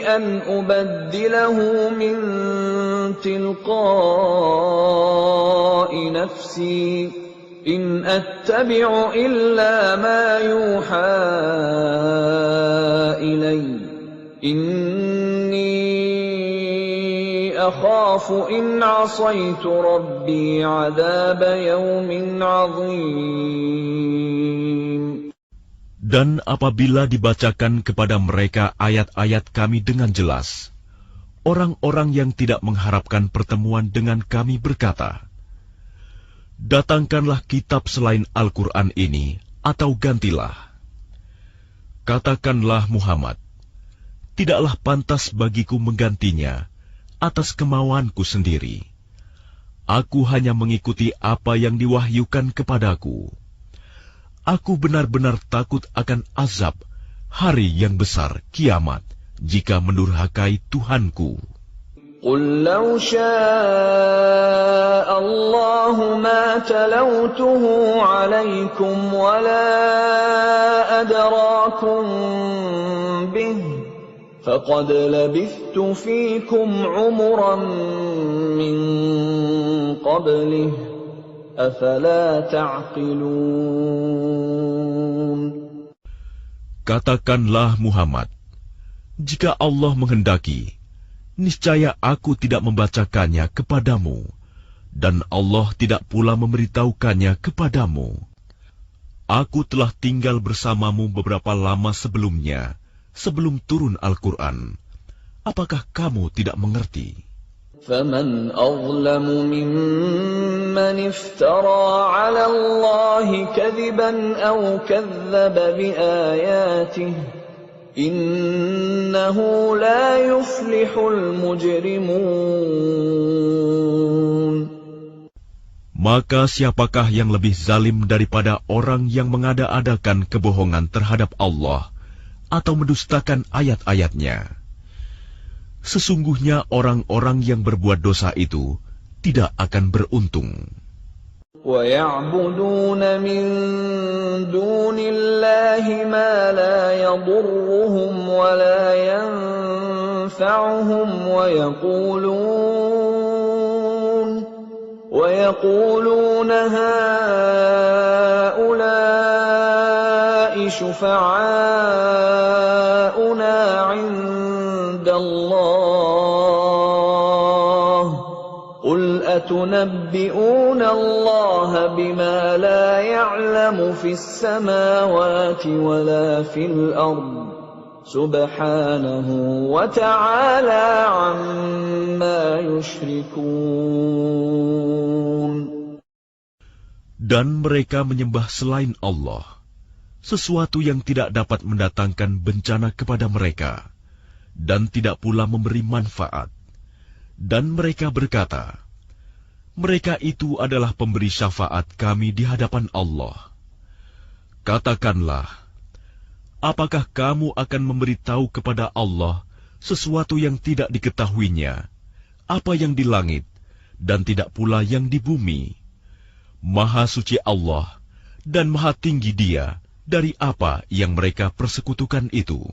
أَنْ أُبَدِّلَهُ مِنْ تِلْقَاءِ نَفْسِي إِنْ أَتَّبِعُ إِلَّا مَا يُوحَى إِلَيَّ إِنِّي أَخَافُ إِنْ عَصَيْتُ رَبِّي عَذَابَ يَوْمٍ عَظِيمٍ. Dan apabila dibacakan kepada mereka ayat-ayat kami dengan jelas, orang-orang yang tidak mengharapkan pertemuan dengan kami berkata, "Datangkanlah kitab selain Al-Quran ini, atau gantilah." Katakanlah Muhammad, "Tidaklah pantas bagiku menggantinya atas kemauanku sendiri. Aku hanya mengikuti apa yang diwahyukan kepadaku. Aku benar-benar takut akan azab hari yang besar kiamat jika mendurhakai Tuhanku." قُلْ لَوْ شَاءَ اللَّهُ مَا تَلَوْتُهُ عَلَيْكُمْ وَلَا أَدْرَاكُمْ بِهِ فَقَدْ لَبِثْتُ فِيكُمْ عُمُرًا مِّن قَبْلِهِ أَفَلَا تَعْقِلُونَ. Katakanlah Muhammad, jika Allah menghendaki, niscaya aku tidak membacakannya kepadamu, dan Allah tidak pula memberitahukannya kepadamu. Aku telah tinggal bersamamu beberapa lama sebelumnya, sebelum turun Al-Quran. Apakah kamu tidak mengerti? فَمَنْ أَظْلَمُ مِمَّنِ افْتَرَى عَلَى اللَّهِ كَذِبًا أَوْ كَذَّبَ بِآيَاتِهِ إِنَّهُ لَا يُفْلِحُ الْمُجْرِمُونَ. Maka siapakah yang lebih zalim daripada orang yang mengada-adakan kebohongan terhadap Allah atau mendustakan ayat-ayatnya? Sesungguhnya orang-orang yang berbuat dosa itu tidak akan beruntung. وَيَعْبُدُونَ مِن دُونِ اللَّهِ مَا لَا يَضُرُّهُمْ وَلَا يَنفَعُهُمْ وَيَقُولُونَ هَٰؤُلَاءِ شُفَعَاؤُنَا عِندَ اللَّهِ قُلْ أَتُنَبِّئُونَ اللَّهَ بِمَا لَا يَعْلَمُ فِي السَّمَاوَاتِ وَلَا فِي الْأَرْضِ سُبْحَانَهُ وَتَعَالَى عَمَّا يُشْرِكُونَ. Dan mereka menyembah selain Allah, sesuatu yang tidak dapat mendatangkan bencana kepada mereka, dan tidak pula memberi manfaat. Dan mereka berkata, mereka itu adalah pemberi syafaat kami di hadapan Allah. Katakanlah, apakah kamu akan memberitahu kepada Allah sesuatu yang tidak diketahuinya, apa yang di langit, dan tidak pula yang di bumi? Maha suci Allah, dan maha tinggi Dia dari apa yang mereka persekutukan itu.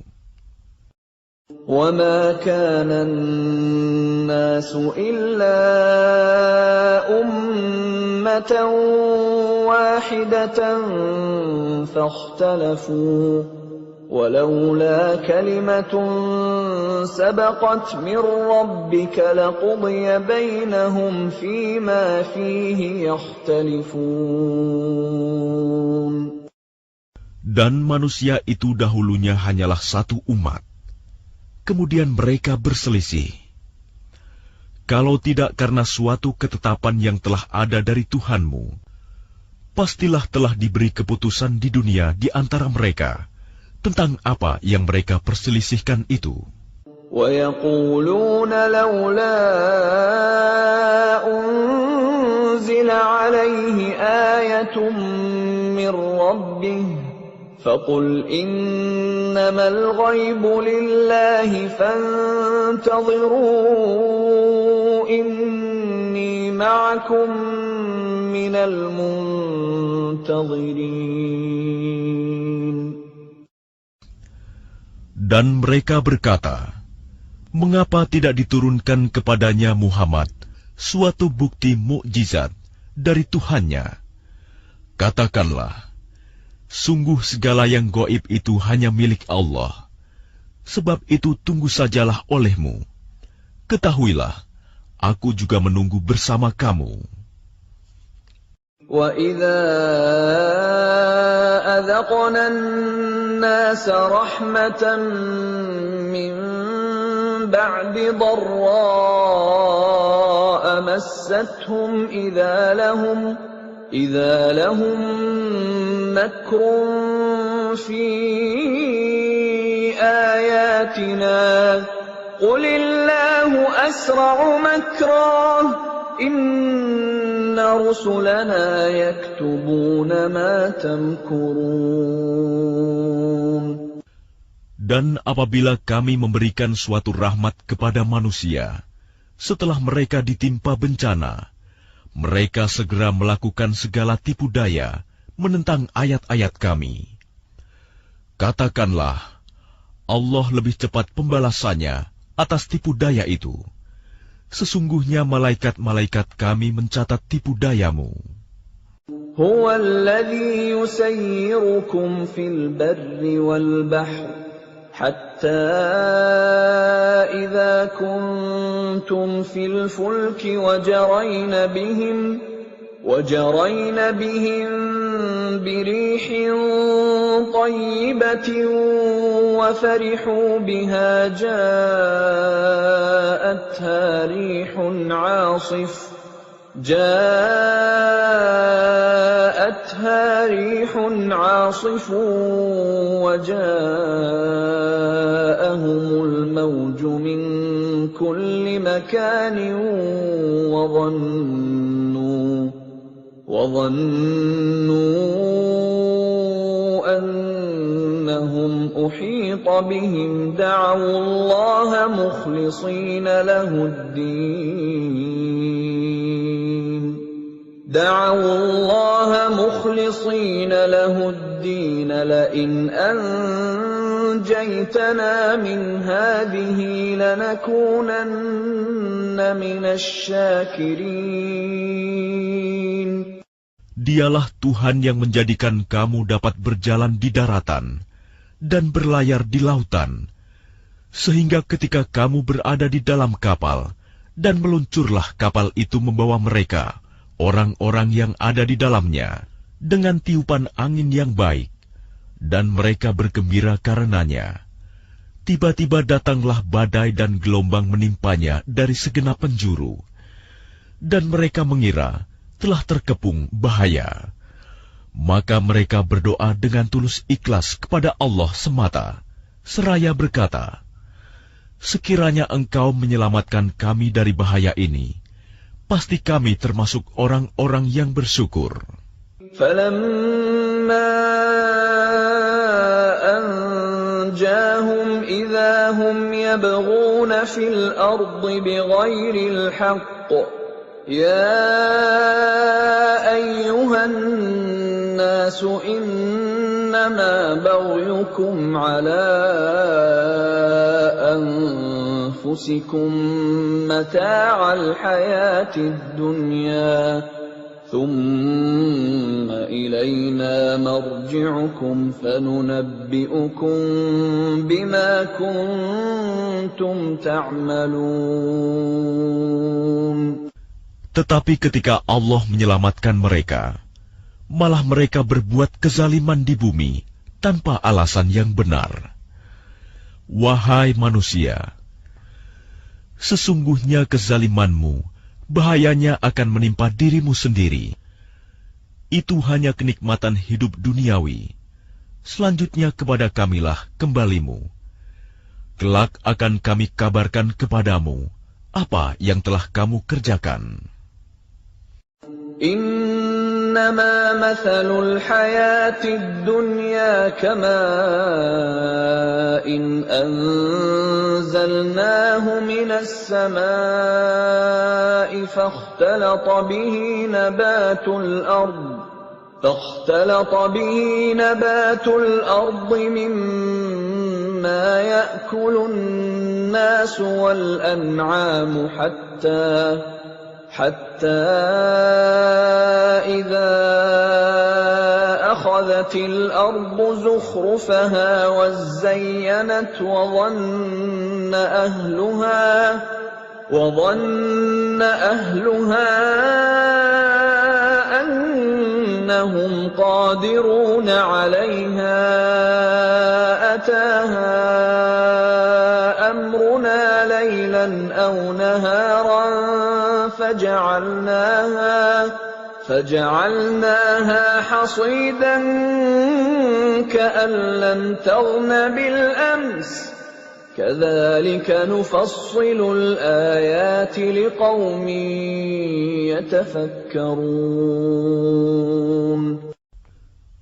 وَمَا كَانَ النَّاسُ إِلَّا أُمَّةً وَاحِدَةً فَاخْتَلَفُوا وَلَوْلَا كَلِمَةٌ سَبَقَتْ مِنْ رَبِّكَ لَقُضِيَ بَيْنَهُمْ فِيمَا فِيهِ يَخْتَلِفُونَ. Dan manusia itu dahulunya hanyalah satu umat. Kemudian mereka berselisih. Kalau tidak karena suatu ketetapan yang telah ada dari Tuhanmu, pastilah telah diberi keputusan di dunia di antara mereka tentang apa yang mereka perselisihkan itu. وَيَقُولُونَ لَوْلَا أُنزِلَ عَلَيْهِ آيَةٌ مِّن رَّبِّهِ فَقُلْ إِنَّمَا الْغَيْبُ لِلَّهِ فَانتَظِرُوا إِنِّي مَعَكُم مِّنَ الْمُنتَظِرِينَ. Dan mereka berkata, mengapa tidak diturunkan kepadanya Muhammad suatu bukti mukjizat dari Tuhannya? Katakanlah, sungguh segala yang gaib itu hanya milik Allah. Sebab itu tunggu sajalah olehmu. Ketahuilah, aku juga menunggu bersama kamu. وَإِذَا أَذَقْنَا النَّاسَ رَحْمَةً مِّن بَعْدِ ضَرَّاءَ مَسَّتْهُمْ إِذَا لَهُم مَّكْرٌ فِي آيَاتِنَا قُلِ اللَّهُ أَسْرَعُ مَكْرًا إِنَّ رُسُلَنَا يَكْتُبُونَ مَا تَمْكُرُونَ. Dan apabila kami memberikan suatu rahmat kepada manusia, setelah mereka ditimpa bencana, mereka segera melakukan segala tipu daya menentang ayat-ayat kami. Katakanlah, Allah lebih cepat pembalasannya atas tipu daya itu. Sesungguhnya malaikat-malaikat kami mencatat tipu dayamu. هُوَ الَّذِي يُسَيِّرُكُمْ فِي الْبَرِّ وَالْبَحْرِ حَتَّى إِذَا كُنتُمْ فِي الْفُلْكِ وَجَرَيْنَ بِهِمْ بِرِيحٍ طَيِّبَةٍ وَفَرِحُوا بِهَا جَاءَتْهَا رِيحٌ عَاصِفٌ وَجَاءَهُمُ الْمَوْجُ مِنْ كُلِّ مَكَانٍ وَظَنُّوا أَنَّهُمْ أُحِيطَ بِهِمْ دَعَوُا اللَّهَ مُخْلِصِينَ لَهُ الدِّينَ لَئِنْ أَنْجَيْتَنَا مِنْ هَٰذِهِ لَنَكُونَنَّ مِنَ الشَّاكِرِينَ. Dialah Tuhan yang menjadikan kamu dapat berjalan di daratan dan berlayar di lautan, sehingga ketika kamu berada di dalam kapal dan meluncurlah kapal itu membawa mereka, orang-orang yang ada di dalamnya, dengan tiupan angin yang baik, dan mereka bergembira karenanya. Tiba-tiba datanglah badai dan gelombang menimpanya dari segenap penjuru, dan mereka mengira telah terkepung bahaya. Maka mereka berdoa dengan tulus ikhlas kepada Allah semata, seraya berkata, sekiranya Engkau menyelamatkan kami dari bahaya ini, pasti kami termasuk orang-orang yang bersyukur. فَلَمَّا أَنْجَاهُمْ إِذَا هُمْ يَبْغُونَ فِي الْأَرْضِ بِغَيْرِ الْحَقِّ يَا أَيُّهَا النَّاسُ إِنَّمَا بَغْيُكُمْ عَلَى أَنفُسِكُم مَّتَاعَ الْحَيَاةِ الدُّنْيَا ثُمَّ إِلَيْنَا مَرْجِعُكُمْ فَنُنَبِّئُكُم بِمَا كُنتُمْ تَعْمَلُونَ. Tetapi ketika Allah menyelamatkan mereka, malah mereka berbuat kezaliman di bumi tanpa alasan yang benar. Wahai manusia, sesungguhnya kezalimanmu bahayanya akan menimpa dirimu sendiri. Itu hanya kenikmatan hidup duniawi. Selanjutnya kepada Kamilah kembalimu. Kelak akan kami kabarkan kepadamu apa yang telah kamu kerjakan. إنما مثل الحياة الدنيا كماء أنزلناه من السماء فاختلط به نبات الأرض مما يأكل الناس والأنعام حتى إذا أخذت الأرض زخرفها وزينت وظن أهلها أنهم قادرون عليها أتاها أمرنا ليلا أو نهارا فجعلناها حصيدا كأن لم تغن بالأمس كذلك نفصل الآيات لقوم يتفكرون.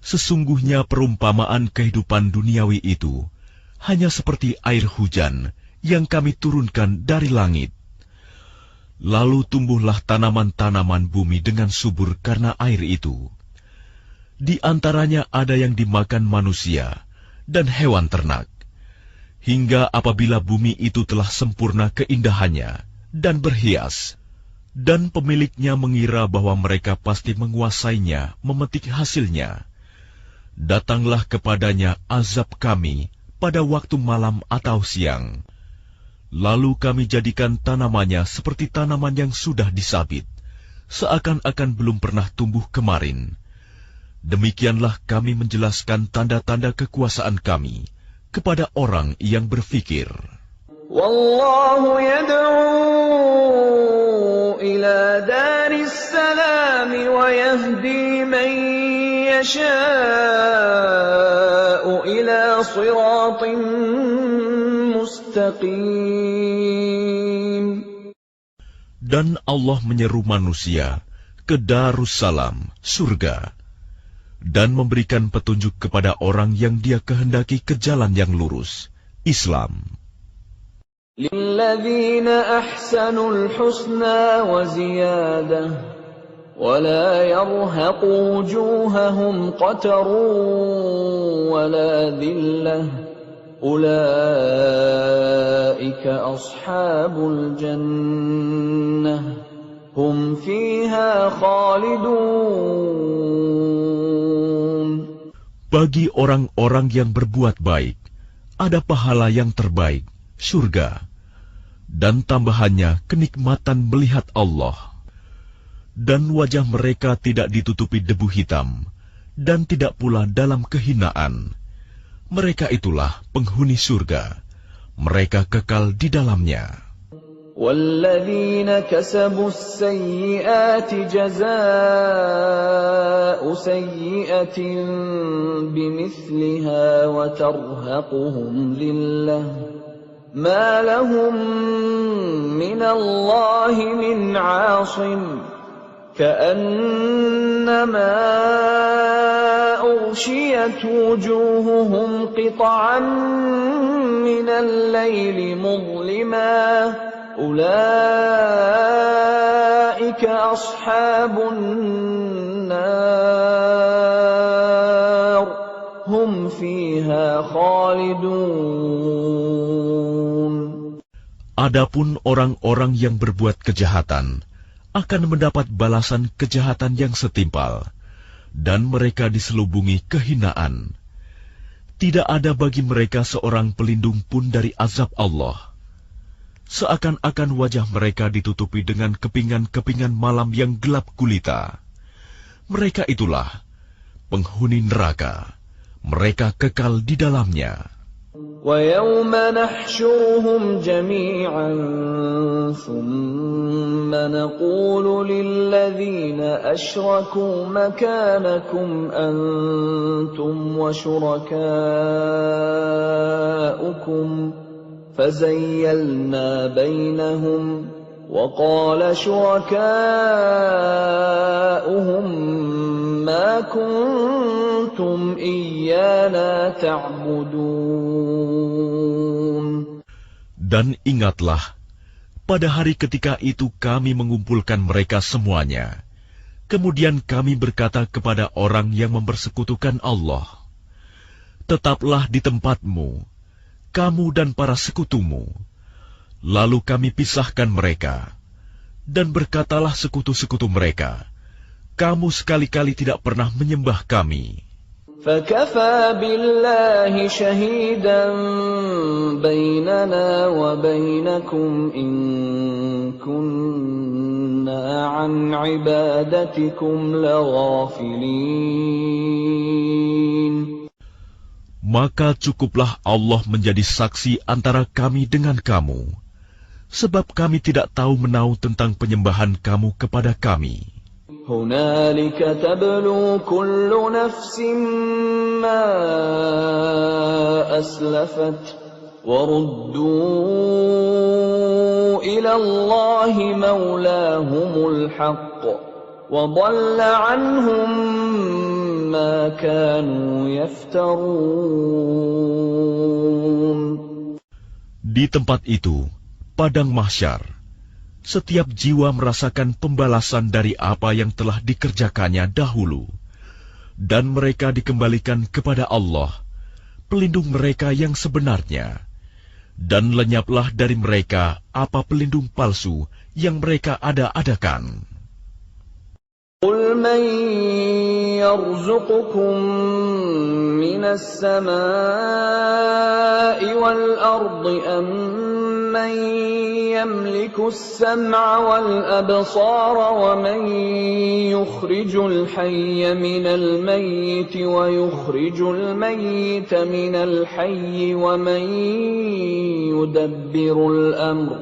Sesungguhnya perumpamaan kehidupan duniawi itu hanya seperti air hujan yang kami turunkan dari langit. Lalu tumbuhlah tanaman-tanaman bumi dengan subur karena air itu. Di antaranya ada yang dimakan manusia dan hewan ternak. Hingga apabila bumi itu telah sempurna keindahannya dan berhias, dan pemiliknya mengira bahwa mereka pasti menguasainya, memetik hasilnya, datanglah kepadanya azab kami pada waktu malam atau siang. Lalu kami jadikan tanamannya seperti tanaman yang sudah disabit, seakan-akan belum pernah tumbuh kemarin. Demikianlah kami menjelaskan tanda-tanda kekuasaan kami kepada orang yang berfikir. Wallahu yad'u ila daris salam wa yahdi man yasha'u ila siratin mustaqim. Dan Allah menyeru manusia ke Darussalam, surga, dan memberikan petunjuk kepada orang yang Dia kehendaki ke jalan yang lurus, Islam. Lilladzina ahsanul husna wa ziyadah wa la yarhaqu wujuhahum qatarun wa la dhillah ulaika ashabul jannah hum fiha khalidun. Bagi orang-orang yang berbuat baik, ada pahala yang terbaik, surga, dan tambahannya kenikmatan melihat Allah. Dan wajah mereka tidak ditutupi debu hitam, dan tidak pula dalam kehinaan. Mereka itulah penghuni surga, mereka kekal di dalamnya. وَالَّذِينَ كَسَبُوا السَّيِّئَاتِ جَزَاءُ سَيِّئَةٍ بِمِثْلِهَا وَتَرْهَقُهُمْ ذِلَّةٌ مَا لَهُم مِّنَ اللَّهِ مِنْ عَاصِمٍ كَأَنَّمَا أُغْشِيَتْ وُجُوهُهُمْ قِطَعًا مِّنَ اللَّيْلِ مُظْلِمًا أولئك أصحاب النار هم فيها خالدون. Adapun orang-orang yang berbuat kejahatan akan mendapat balasan kejahatan yang setimpal, dan mereka diselubungi kehinaan. Tidak ada bagi mereka seorang pelindung pun dari azab Allah. Seakan-akan wajah mereka ditutupi dengan kepingan-kepingan malam yang gelap gulita. Mereka itulah penghuni neraka, mereka kekal di dalamnya. وَيَوْمَ نَحْشُرُهُمْ جَمِيعًا ثُمَّ نَقُولُ لِلَّذِينَ أَشْرَكُوا مَكَانَكُمْ أَنْتُمْ وَشُرَكَاؤُكُمْ فَزَيَّلْنَا بَيْنَهُمْ وَقَالَ شُرَكَاؤُهُمْ مَا كُنْتُمْ إِيَّانَا تَعْبُدُونَ. Dan ingatlah, pada hari ketika itu kami mengumpulkan mereka semuanya. Kemudian kami berkata kepada orang yang mempersekutukan Allah, tetaplah di tempatmu, kamu dan para sekutumu. Lalu kami pisahkan mereka, dan berkatalah sekutu-sekutu mereka, kamu sekali-kali tidak pernah menyembah kami. فَكَفَى بِاللَّهِ شَهِيدًا بَيْنَنَا وَبَيْنَكُمْ إِن كُنَّا عَنْ عِبَادَتِكُمْ لَغَافِلِينَ. Maka cukuplah Allah menjadi saksi antara kami dengan kamu, sebab kami tidak tahu menau tentang penyembahan kamu kepada kami. هُنَالِكَ تَبْلُو كُلُّ نَفْسٍ مَّا أَسْلَفَتْ وَرُدُّوا إِلَى اللَّهِ مَوْلَاهُمُ الْحَقِّ وَضَلَّ عَنْهُم مَّا كَانُوا يَفْتَرُونَ. Di tempat itu, padang mahsyar, setiap jiwa merasakan pembalasan dari apa yang telah dikerjakannya dahulu, dan mereka dikembalikan kepada Allah, pelindung mereka yang sebenarnya, dan lenyaplah dari mereka apa pelindung palsu yang mereka ada-adakan. قُلْ مَنْ يَرْزُقُكُمْ مِنَ السَّمَاءِ وَالْأَرْضِ أَمَّنْ يَمْلِكُ السَّمْعَ وَالْأَبْصَارَ وَمَنْ يُخْرِجُ الْحَيَّ مِنَ الْمَيِّتِ وَيُخْرِجُ الْمَيِّتَ مِنَ الْحَيِّ وَمَنْ يُدَبِّرُ الْأَمْرَ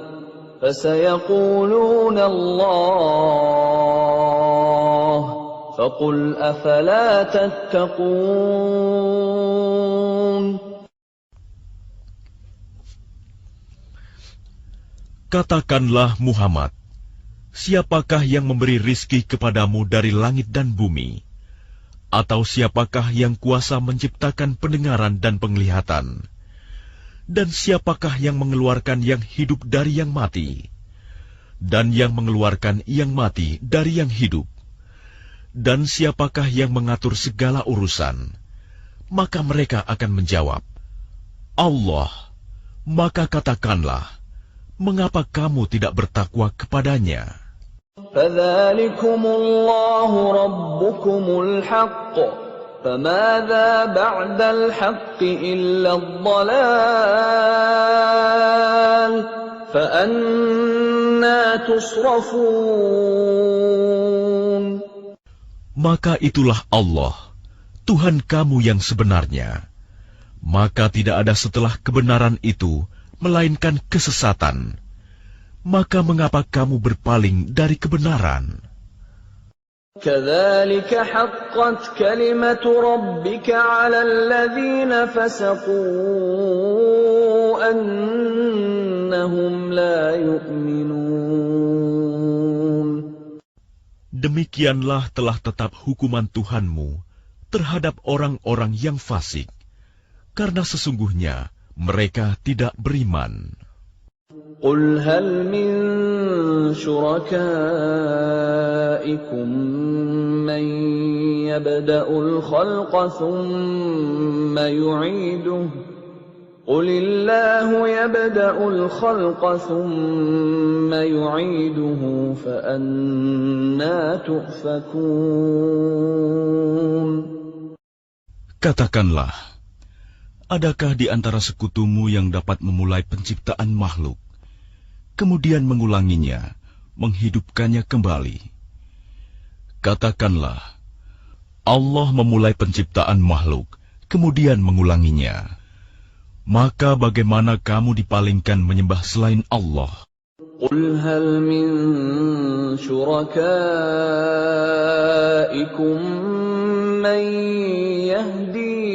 فَسَيَقُولُونَ اللَّهُ فَقُلْ أَفَلَا تَتَّقُونَ. Katakanlah Muhammad, siapakah yang memberi rizki kepadamu dari langit dan bumi? Atau siapakah yang kuasa menciptakan pendengaran dan penglihatan? Dan siapakah yang mengeluarkan yang hidup dari yang mati? Dan yang mengeluarkan yang mati dari yang hidup? Dan siapakah yang mengatur segala urusan? Maka mereka akan menjawab, Allah. Maka katakanlah, mengapa kamu tidak bertakwa kepadanya? فَذَلِكُمُ اللَّهُ رَبُّكُمُ الْحَقُّ فَمَاذَا بَعْدَ الْحَقِّ إِلَّا الضَّلَالُ فَأَنَّى تُصْرَفُونَ. Maka itulah Allah, Tuhan kamu yang sebenarnya. Maka tidak ada setelah kebenaran itu, melainkan kesesatan. Maka mengapa kamu berpaling dari kebenaran? كَذَلِكَ حَقَّتْ كَلِمَةُ رَبِّكَ عَلَى الَّذِينَ فَسَقُوا أَنَّهُمْ لَا يُؤْمِنُونَ. Demikianlah telah tetap hukuman Tuhanmu terhadap orang-orang yang fasik, karena sesungguhnya mereka tidak beriman. قُلْ هَلْ مِنْ شُرَكَائِكُمْ مَنْ يَبْدَأُ الْخَلْقَ ثُمَّ يُعِيدُهُ قُلِ اللَّهُ يَبْدَأُ الْخَلْقَ ثُمَّ يُعِيدُهُ فَأَنَّى تُؤْفَكُونَ. Katakanlah, adakah di antara sekutumu yang dapat memulai penciptaan makhluk, kemudian mengulanginya, menghidupkannya kembali? Katakanlah, Allah memulai penciptaan makhluk, kemudian mengulanginya. Maka bagaimana kamu dipalingkan menyembah selain Allah? قل هل من شركائكم من يهدي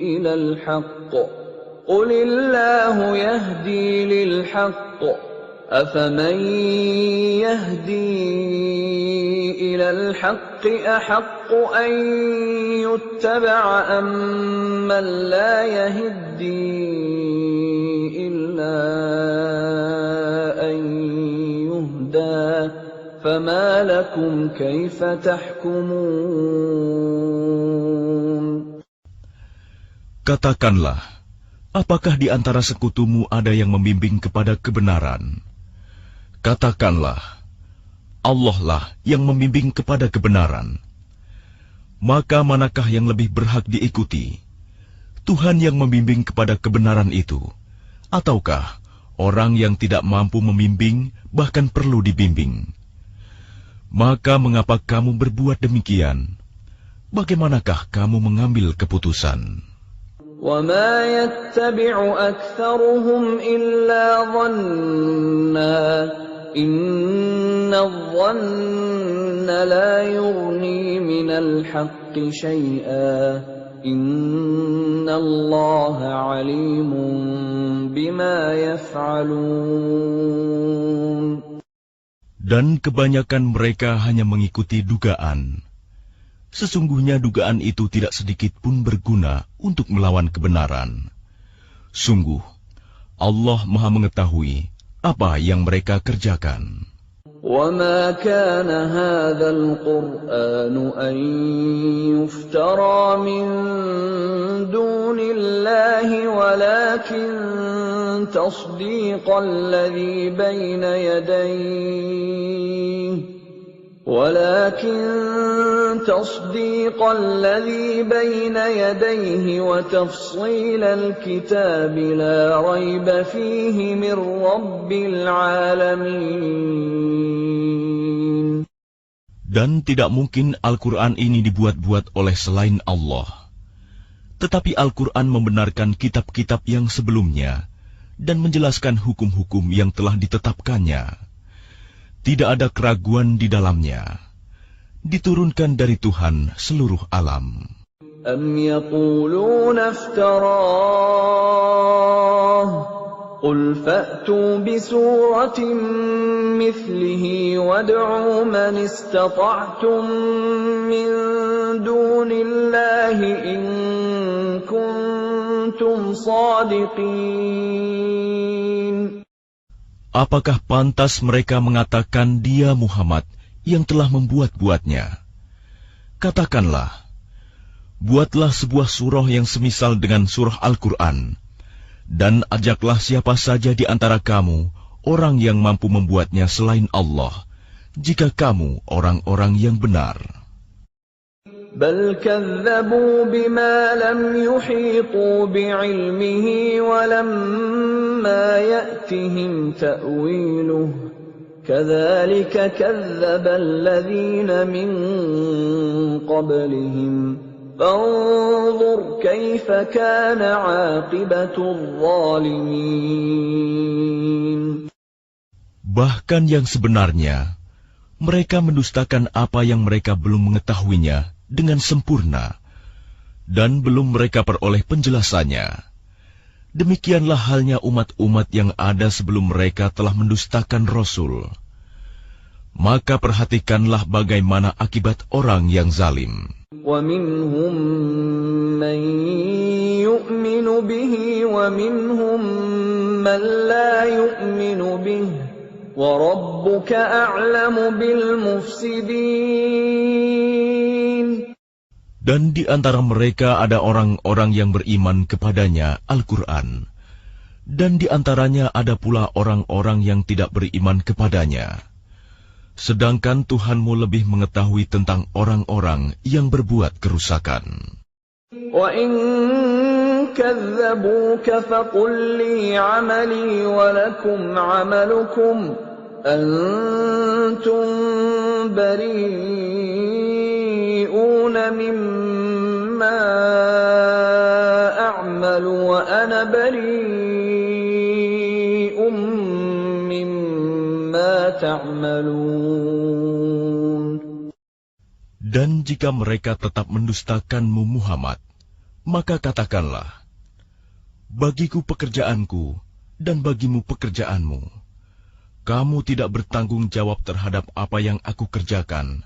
إلى الحق قل الله يهدي للحق أفمن يهدي إلى الحق أحق أن يتبع أمن لا يهدي إلا أن يهدى فما لكم كيف تحكمون. Katakanlah, apakah di antara sekutumu ada yang membimbing kepada kebenaran? Katakanlah, Allah lah yang membimbing kepada kebenaran. Maka manakah yang lebih berhak diikuti? Tuhan yang membimbing kepada kebenaran itu, ataukah orang yang tidak mampu membimbing, bahkan perlu dibimbing? Maka mengapa kamu berbuat demikian? Bagaimanakah kamu mengambil keputusan? وَمَا يَتَّبِعُ أَكْثَرُهُمْ إِلَّا ظَنًّا إِنَّ الظَّنَّ لَا يُغْنِي مِنَ الْحَقِّ شَيْئًا إِنَّ اللَّهَ عَلِيمٌ بِمَا يَفْعَلُونَ. Dan kebanyakan mereka hanya mengikuti dugaan. Sesungguhnya dugaan itu tidak sedikit pun berguna untuk melawan kebenaran. Sungguh, Allah Maha mengetahui apa yang mereka kerjakan. وَمَا كَانَ هَذَا الْقُرْآنُ أَن يُفْتَرَى مِن دُونِ اللَّهِ وَلَكِن تَصْدِيقَ الَّذِي بَيْنَ يَدَيْهِ وَتَفْصِيلَ الْكِتَابِ لَا رَيْبَ فِيهِ مِنْ رَبِّ الْعَالَمِينَ. Dan tidak mungkin Al-Quran ini dibuat-buat oleh selain Allah. Tetapi Al-Quran membenarkan kitab-kitab yang sebelumnya dan menjelaskan hukum-hukum yang telah ditetapkannya. Tidak ada keraguan di dalamnya. Diturunkan dari Tuhan seluruh alam. أَمْ يَقُولُونَ افْتَرَاهُ قُلْ فَأْتُوا بِسُورَةٍ مِثْلِهِ وَادْعُوا مَنِ اسْتَطَعْتُم مِّن دُونِ اللَّهِ إِن كُنتُمْ صَادِقِينَ. Apakah pantas mereka mengatakan dia Muhammad yang telah membuat-buatnya? Katakanlah, buatlah sebuah surah yang semisal dengan surah Al-Quran, dan ajaklah siapa saja di antara kamu, orang yang mampu membuatnya selain Allah, jika kamu orang-orang yang benar. بل كذبوا بما لم يحيطوا بعلمه ولما يأتهم تأويله كذلك كذب الذين من قبلهم فانظر كيف كان عاقبة الظالمين. Bahkan yang sebenarnya, mereka mendustakan apa yang mereka belum mengetahuinya dengan sempurna, dan belum mereka peroleh penjelasannya. Demikianlah halnya umat-umat yang ada sebelum mereka telah mendustakan Rasul. Maka perhatikanlah bagaimana akibat orang yang zalim. وَمِنْهُمْ مَنْ يُؤْمِنُ بِهِ وَمِنْهُمْ مَنْ لَا يُؤْمِنُ بِهِ وَرَبُّكَ أَعْلَمُ بِالْمُفْسِدِينَ. Dan di antara mereka ada orang-orang yang beriman kepadanya, Al-Quran. Dan di antaranya ada pula orang-orang yang tidak beriman kepadanya. Sedangkan Tuhanmu lebih mengetahui tentang orang-orang yang berbuat kerusakan. وَإِن كَذَّبُوكَ فَقُلْ لِي عَمَلِي وَلَكُمْ عَمَلُكُمْ أَنْتُمْ بَرِيئُونَ مجرمون مما أعمل وأنا بريء مما تعملون. Dan jika mereka tetap mendustakanmu Muhammad, maka katakanlah, bagiku pekerjaanku dan bagimu pekerjaanmu. Kamu tidak bertanggung jawab terhadap apa yang aku kerjakan,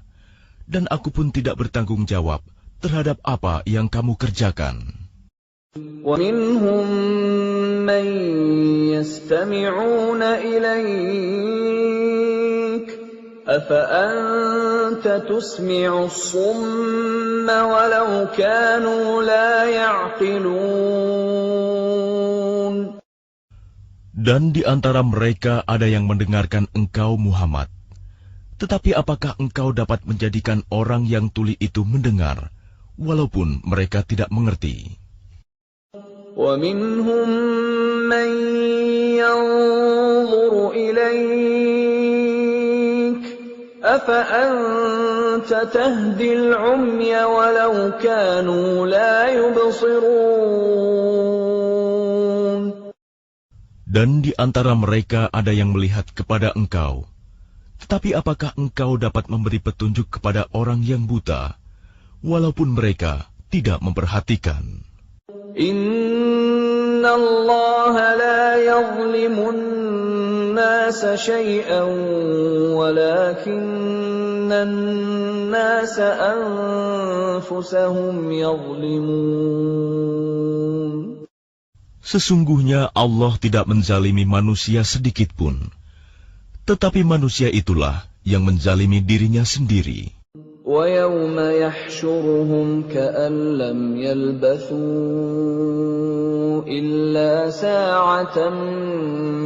dan aku pun tidak bertanggung jawab terhadap apa yang kamu kerjakan. وَمِنْهُمْ مَنْ يَسْتَمِعُونَ إِلَيْكَ أَفَأَنْتَ تُسْمِعُ الصُّمَّ وَلَوْ كَانُوا لَا يَعْقِلُونَ. Dan di antara mereka ada yang mendengarkan engkau Muhammad. Tetapi apakah engkau dapat menjadikan orang yang tuli itu mendengar, walaupun mereka tidak mengerti? وَمِنْهُمْ مَنْ يَنْظُرُ إِلَيْكَ أَفَأَنْتَ تَهْدِي الْعُمْيَ وَلَوْ كَانُوا لَا يُبْصِرُونَ. Dan di antara mereka ada yang melihat kepada engkau. Tetapi apakah engkau dapat memberi petunjuk kepada orang yang buta, walaupun mereka tidak memperhatikan? Inna Allah la yazlimun nasa shay'an walakinna nasa anfusahum yazlimun. Sesungguhnya Allah tidak menzalimi manusia sedikit pun, tetapi manusia itulah yang menzalimi dirinya sendiri. وَيَوْمَ يَحْشُرُهُمْ كَأَنْ لَمْ يَلْبَثُوا إِلَّا سَاعَةً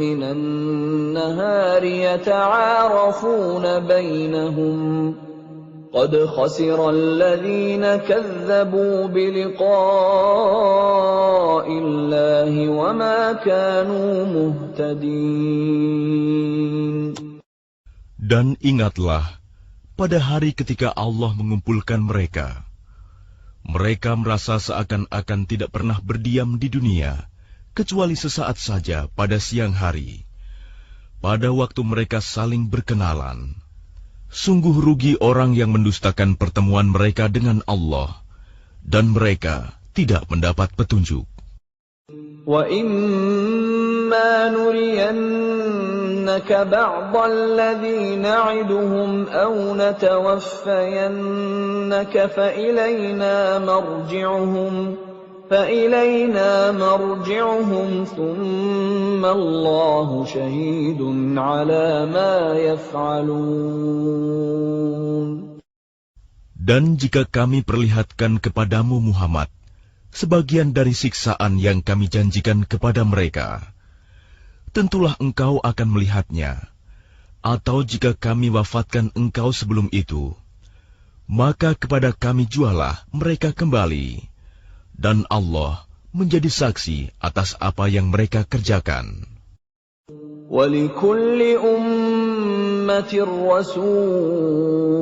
مِنَ النَّهَارِ يَتَعَارَفُونَ بَيْنَهُمْ قَدْ خَسِرَ الَّذِينَ كَذَّبُوا بِلِقَاءِ اللَّهِ وَمَا كَانُوا مُهْتَدِينَ. Dan ingatlah, pada hari ketika Allah mengumpulkan mereka, mereka merasa seakan-akan tidak pernah berdiam di dunia, kecuali sesaat saja pada siang hari. Pada waktu mereka saling berkenalan, sungguh rugi orang yang mendustakan pertemuan mereka dengan Allah, dan mereka tidak mendapat petunjuk. وَإِمَّا نُرِيَنَّكَ بَعْضَ الَّذِي نَعِدُهُمْ أَوْ نَتَوَفَّيَنَّكَ فَإِلَيْنَا مَرْجِعُهُمْ ثُمَّ اللَّهُ شَهِيدٌ عَلَى مَا يَفْعَلُونَ. Dan jika kami perlihatkan kepadamu Muhammad sebagian dari siksaan yang kami janjikan kepada mereka, tentulah engkau akan melihatnya. Atau jika kami wafatkan engkau sebelum itu, maka kepada kami jualah mereka kembali. Dan Allah menjadi saksi atas apa yang mereka kerjakan. وَلِكُلِّ أُمَّةٍ رَسُولٌ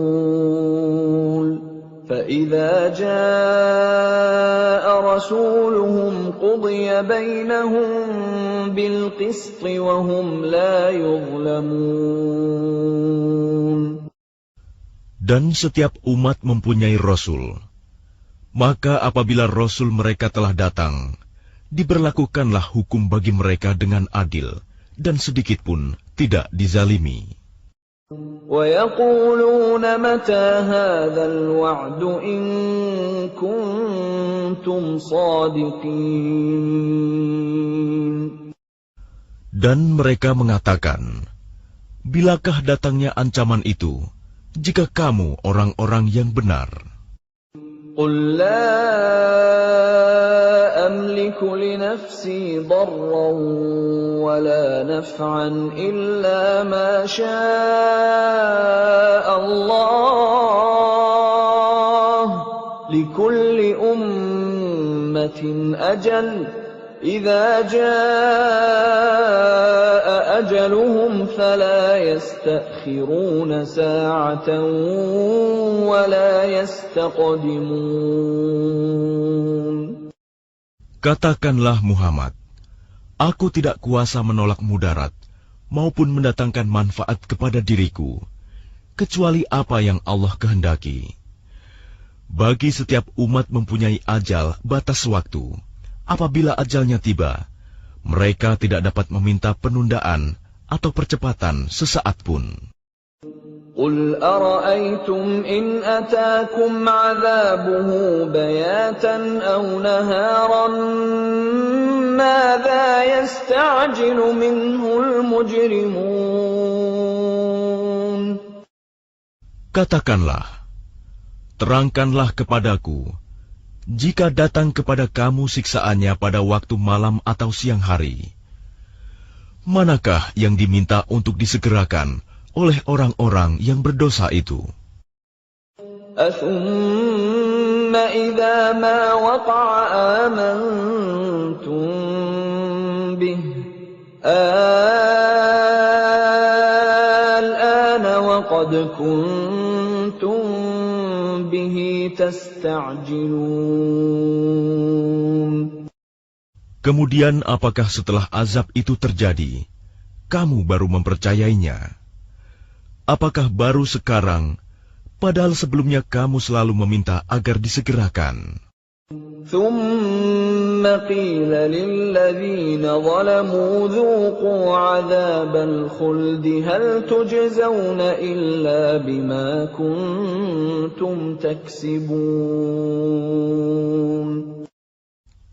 فَإِذَا جَاءَ رَسُولُهُمْ قُضِيَ بَيْنَهُم بِالْقِسْطِ وَهُمْ لَا يُظْلَمُونَ. Dan setiap umat mempunyai Rasul. Maka apabila Rasul mereka telah datang, diberlakukanlah hukum bagi mereka dengan adil, dan sedikit pun tidak dizalimi. وَيَقُولُونَ مَتَى هَذَا الْوَعْدُ إِن كُنتُمْ صَادِقِينَ. Dan mereka mengatakan, bilakah datangnya ancaman itu, jika kamu orang-orang yang benar? قُل لَّا أَمْلِكُ لِنَفْسِي ضَرًّا وَلَا نَفْعًا إِلَّا مَا شَاءَ اللَّهُ لِكُلِّ أُمَّةٍ أَجَلٌ إذا جاء أجلهم فلا يستأخرون ساعة ولا يستقدمون. Katakanlah Muhammad, aku tidak kuasa menolak mudarat maupun mendatangkan manfaat kepada diriku, kecuali apa yang Allah kehendaki. Bagi setiap umat mempunyai ajal batas waktu. Apabila ajalnya tiba, mereka tidak dapat meminta penundaan atau percepatan sesaat pun. قُلْ أَرَأَيْتُمْ إِنْ أَتَاكُمْ عَذَابُهُ بَيَاتًا أَوْ نَهَارًا مَاذَا يَسْتَعْجِلُ مِنْهُ الْمُجْرِمُونَ. Katakanlah, terangkanlah kepadaku, jika datang kepada kamu siksaannya pada waktu malam atau siang hari, manakah yang diminta untuk disegerakan oleh orang-orang yang berdosa itu? أَثُمَّ إِذَا مَا وَقَعَ آمَنْتُمْ بِهِ الْآنَ وَقَدْ كُنْتُمْ بِهِ تَسْتَعْجِلُونَ. Kemudian apakah setelah azab itu terjadi, kamu baru mempercayainya? Apakah baru sekarang, padahal sebelumnya kamu selalu meminta agar disegerakan? ثُمَّ قِيلَ لِلَّذِينَ ظَلَمُوا ذُوقُوا عَذَابَ الْخُلْدِ هَلْ تُجْزَوْنَ إِلَّا بِمَا كُنتُمْ تَكْسِبُونَ.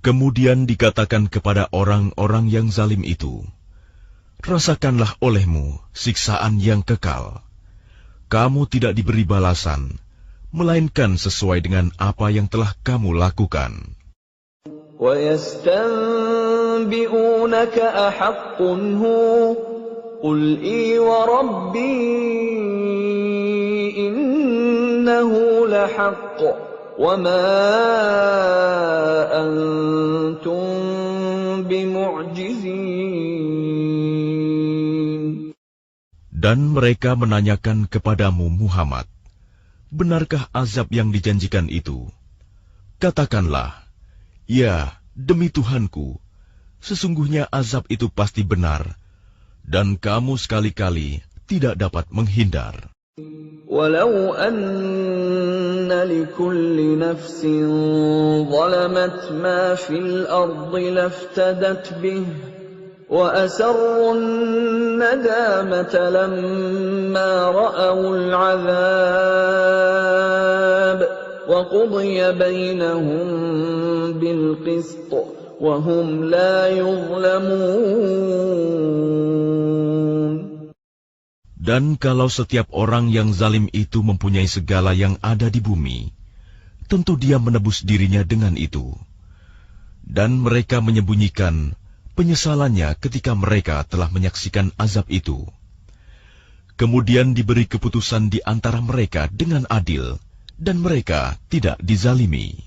Kemudian dikatakan kepada orang-orang yang zalim itu, rasakanlah olehmu siksaan yang kekal. Kamu tidak diberi balasan, melainkan sesuai dengan apa yang telah kamu lakukan. وَيَسْتَنْبِئُونَكَ أَحَقٌّ هُوَ قُلْ إِي وَرَبِّي إِنَّهُ لَحَقٌّ وَمَا أَنْتُمْ بِمُعْجِزِينَ. Dan mereka menanyakan kepadamu Muhammad, benarkah azab yang dijanjikan itu? Katakanlah, ya, demi Tuhanku, sesungguhnya azab itu pasti benar, dan kamu sekali-kali tidak dapat menghindar. وَلَوْ أَنَّ لِكُلِّ نَفْسٍ ظَلَمَتْ مَا فِي الْأَرْضِ لَافْتَدَتْ بِهِ وَأَسَرُّوا النَّدَامَةَ لَمَّا رَأَوُا الْعَذَابَ وَقُضِيَ بَيْنَهُم بِالْقِسْطِ وَهُمْ لَا يُظْلَمُونَ. Dan kalau setiap orang yang zalim itu mempunyai segala yang ada di bumi, tentu dia menebus dirinya dengan itu. Dan mereka menyembunyikan penyesalannya ketika mereka telah menyaksikan azab itu. Kemudian diberi keputusan di antara mereka dengan adil, dan mereka tidak dizalimi.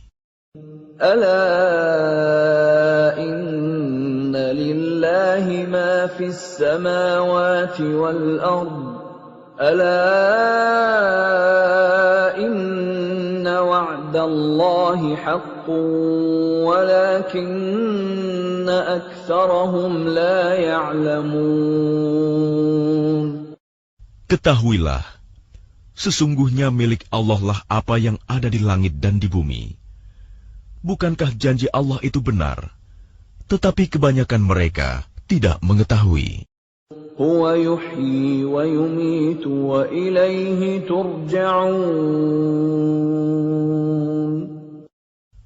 ألا إن لله ما في السماوات والأرض ألا إن وعد الله حق ولكن أكثرهم لا يعلمون. Ketahuilah, sesungguhnya milik Allah lah apa yang ada di langit dan di bumi. Bukankah janji Allah itu benar? Tetapi kebanyakan mereka tidak mengetahui. Huwa yuhyi wa yumitu wa ilaihi turja'un.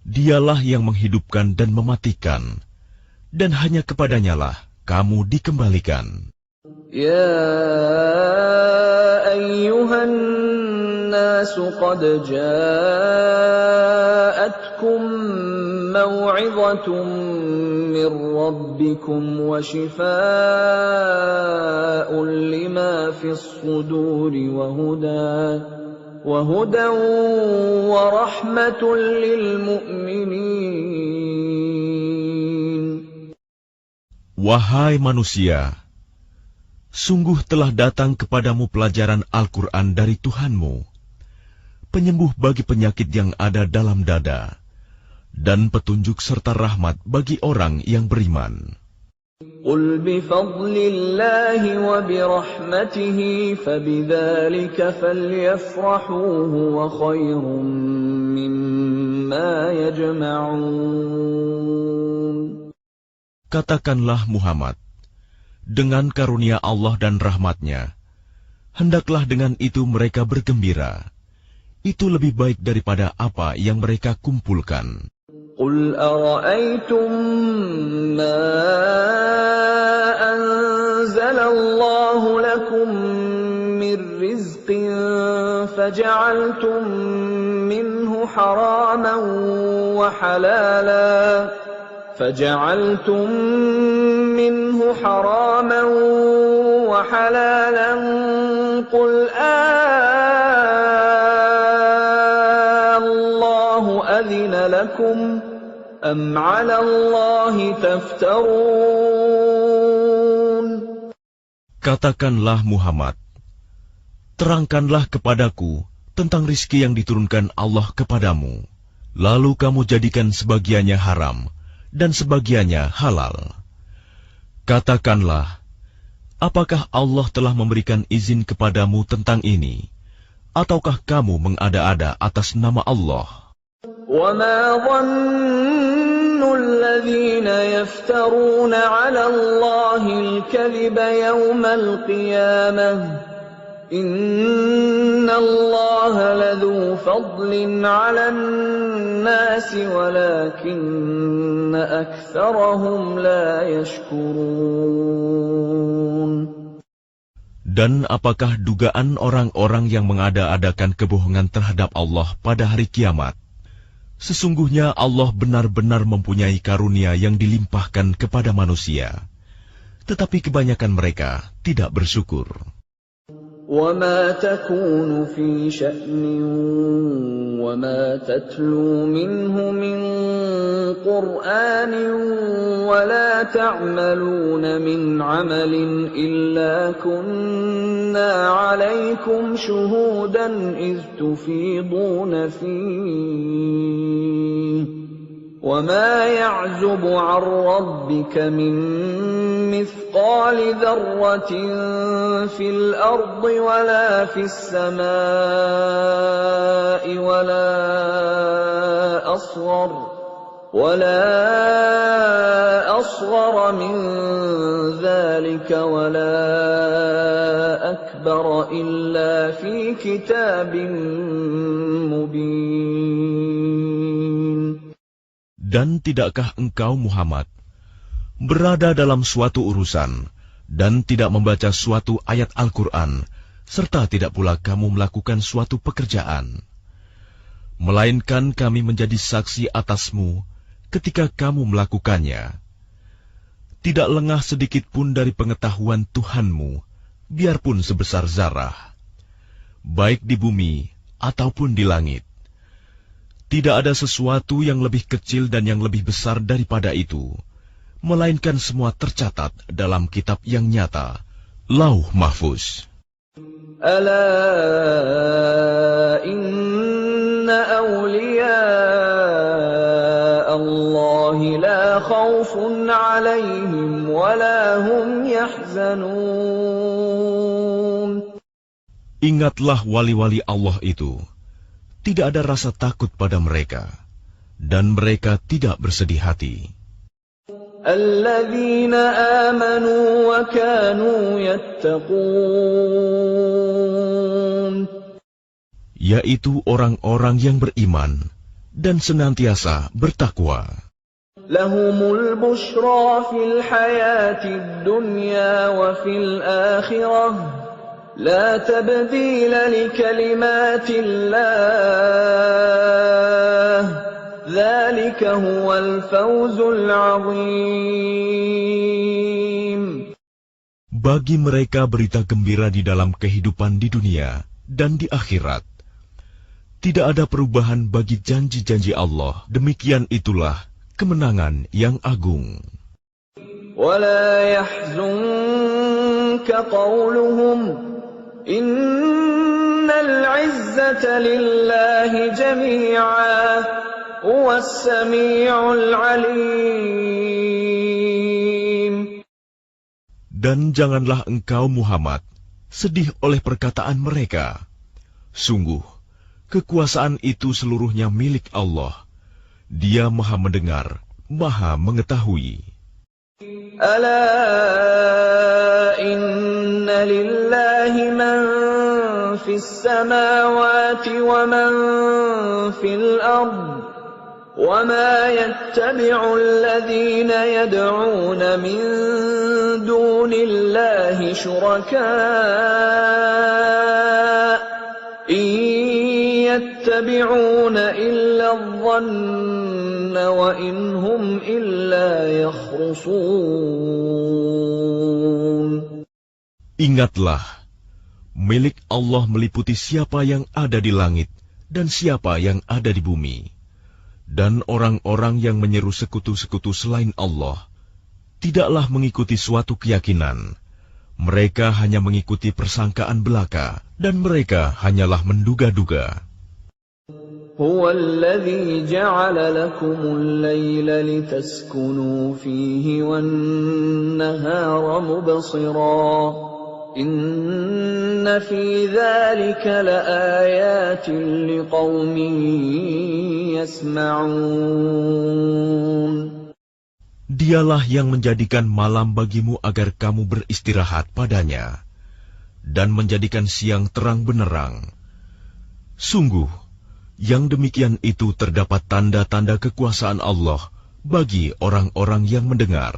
Dialah yang menghidupkan dan mematikan, dan hanya kepadanyalah kamu dikembalikan. Ya ayyuhan nasu qad ja'atkum maw'izatun min rabbikum wa shifaa'un lima fis suduri wa hudan wa rahmatun lil mu'minin. Wahai manusia, sungguh telah datang kepadamu pelajaran Al-Quran dari Tuhanmu, penyembuh bagi penyakit yang ada dalam dada, dan petunjuk serta rahmat bagi orang yang beriman. قُلْ بِفَضْلِ اللَّهِ وَبِرَحْمَتِهِ فَبِذَلِكَ فَلْيَفْرَحُوا هُوَ خَيْرٌ مِّمَّا يَجْمَعُونَ. Katakanlah Muhammad, dengan karunia Allah dan rahmat-Nya, hendaklah dengan itu mereka bergembira. Itu lebih baik daripada apa yang mereka kumpulkan. قُلْ أَرَأَيْتُمْ مَا أَنزَلَ اللَّهُ لَكُم مِّن رِّزْقٍ فَجَعَلْتُم مِّنْهُ حَرَامًا وَحَلَالًا قُلْ اللَّهُ أَذِنَ لَكُمْ أَمْ عَلَى اللَّهِ تَفْتَرُونَ. Katakanlah Muhammad, terangkanlah kepadaku tentang rizki yang diturunkan Allah kepadamu, lalu kamu jadikan sebagiannya haram dan sebagiannya halal. Katakanlah, apakah Allah telah memberikan izin kepadamu tentang ini, ataukah kamu mengada-ada atas nama Allah? وَمَا ظَنُّ الَّذِينَ يَفْتَرُونَ عَلَى اللَّهِ الْكَذِبَ يَوْمَ الْقِيَامَةِ إِنَّ اللَّهَ لَذُو فَضْلٍ عَلَى النَّاسِ وَلَكِنَّ أَكْثَرَهُمْ لَا يَشْكُرُونَ. Dan apakah dugaan orang-orang yang mengada-adakan kebohongan terhadap Allah pada hari kiamat? Sesungguhnya Allah benar-benar mempunyai karunia yang dilimpahkan kepada manusia, tetapi kebanyakan mereka tidak bersyukur. وَمَا تَكُونُ فِي شَأْنٍ وَمَا تَتْلُو مِنْهُ مِنْ قُرْآنٍ وَلَا تَعْمَلُونَ مِنْ عَمَلٍ إِلَّا كُنَّا عَلَيْكُمْ شُهُودًا إِذْ تُفِيضُونَ فِيهِ وَمَا يَعْزُبُ عَنْ رَبِّكَ مِنْ مِثْقَالِ ذَرَّةٍ فِي الْأَرْضِ وَلَا فِي السَّمَاءِ وَلَا أَصْغَرَ مِنْ ذَلِكَ وَلَا أَكْبَرَ إِلَّا فِي كِتَابٍ مُبِينٍ. Dan tidakkah engkau Muhammad berada dalam suatu urusan dan tidak membaca suatu ayat Al-Quran, serta tidak pula kamu melakukan suatu pekerjaan, melainkan kami menjadi saksi atasmu ketika kamu melakukannya. Tidak lengah sedikit pun dari pengetahuan Tuhanmu, biarpun sebesar zarah, baik di bumi ataupun di langit. Tidak ada sesuatu yang lebih kecil dan yang lebih besar daripada itu, melainkan semua tercatat dalam kitab yang nyata, Lauh Mahfuz. Ala inna awliya Allah la khawfun alaihim wa la hum yahzanun. Ingatlah wali-wali Allah itu. Tidak ada rasa takut pada mereka, dan mereka tidak bersedih hati. Alladzina amanu wa kanu yattaqun, yaitu orang-orang yang beriman dan senantiasa bertakwa. Lahumul bushra fil hayatid dunya wa fil akhirah. لا تبديل لكلمات الله ذلك هو الفوز العظيم. Bagi mereka berita gembira di dalam kehidupan di dunia dan di akhirat. Tidak ada perubahan bagi janji-janji Allah. Demikian itulah kemenangan yang agung. ولا يحزنك قولهم إن العزة لله جميعا هو السميع العليم. Dan janganlah engkau Muhammad sedih oleh perkataan mereka. Sungguh, kekuasaan itu seluruhnya milik Allah. Dia Maha mendengar, Maha mengetahui. Ala inna lillahi man fis samawati wa man fil ard wa ma yattabi'u alladhina yad'una min dunillahi shuraka in yattabi'una illa adh-dhanna wa in hum illa yakhrusun. Ingatlah, milik Allah meliputi siapa yang ada di langit dan siapa yang ada di bumi. Dan orang-orang yang menyeru sekutu-sekutu selain Allah tidaklah mengikuti suatu keyakinan. Mereka hanya mengikuti persangkaan belaka, dan mereka hanyalah menduga-duga. هو الذي جعل لكم الليل لتسكنوا فيه والنهار مبصرا إن في ذلك لآيات لقوم يسمعون. Dialah yang menjadikan malam bagimu agar kamu beristirahat padanya, dan menjadikan siang terang benderang. Sungguh, yang demikian itu terdapat tanda-tanda kekuasaan Allah bagi orang-orang yang mendengar.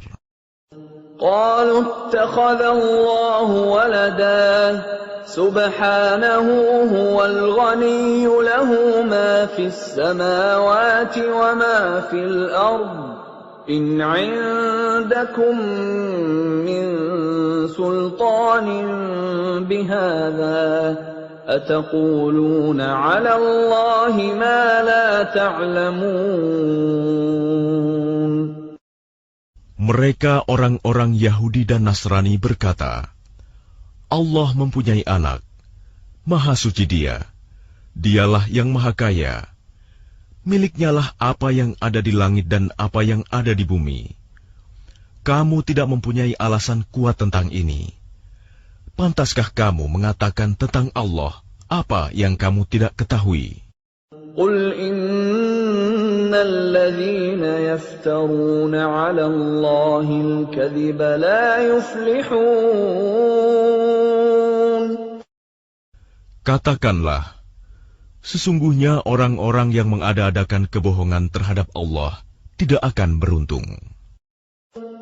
قالوا اتخذ الله ولدا سبحانه هو الغني له ما في السماوات وما في الأرض إن عندكم من سلطان بهذا أتقولون على الله ما لا تعلمون. Mereka orang-orang Yahudi dan Nasrani berkata, Allah mempunyai anak, Maha suci Dia, Dialah yang Maha Kaya. Miliknyalah apa yang ada di langit dan apa yang ada di bumi. Kamu tidak mempunyai alasan kuat tentang ini. Pantaskah kamu mengatakan tentang Allah apa yang kamu tidak ketahui? Qul innal ladzina yaftaruna 'ala Allahil kadhiba la yuflihun. Katakanlah, sesungguhnya orang-orang yang mengada-adakan kebohongan terhadap Allah tidak akan beruntung.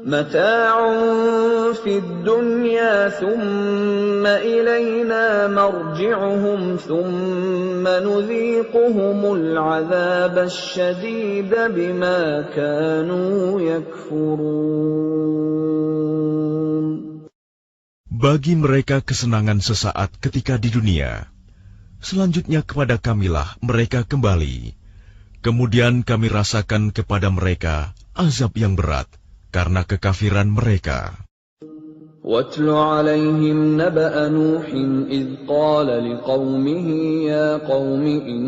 Mata'un fid dunya thumma ilayna marji'uhum thumma nudhiquhumul 'adzabasy syadida bima kanu yakfurun. Bagi mereka kesenangan sesaat ketika di dunia. Selanjutnya kepada kamilah mereka kembali. Kemudian kami rasakan kepada mereka azab yang berat karena kekafiran mereka. وَاتْلُ عَلَيْهِمْ نَبَأَ نُوحٍ إِذْ قَالَ لِقَوْمِهِ يَا قَوْمِ إِنْ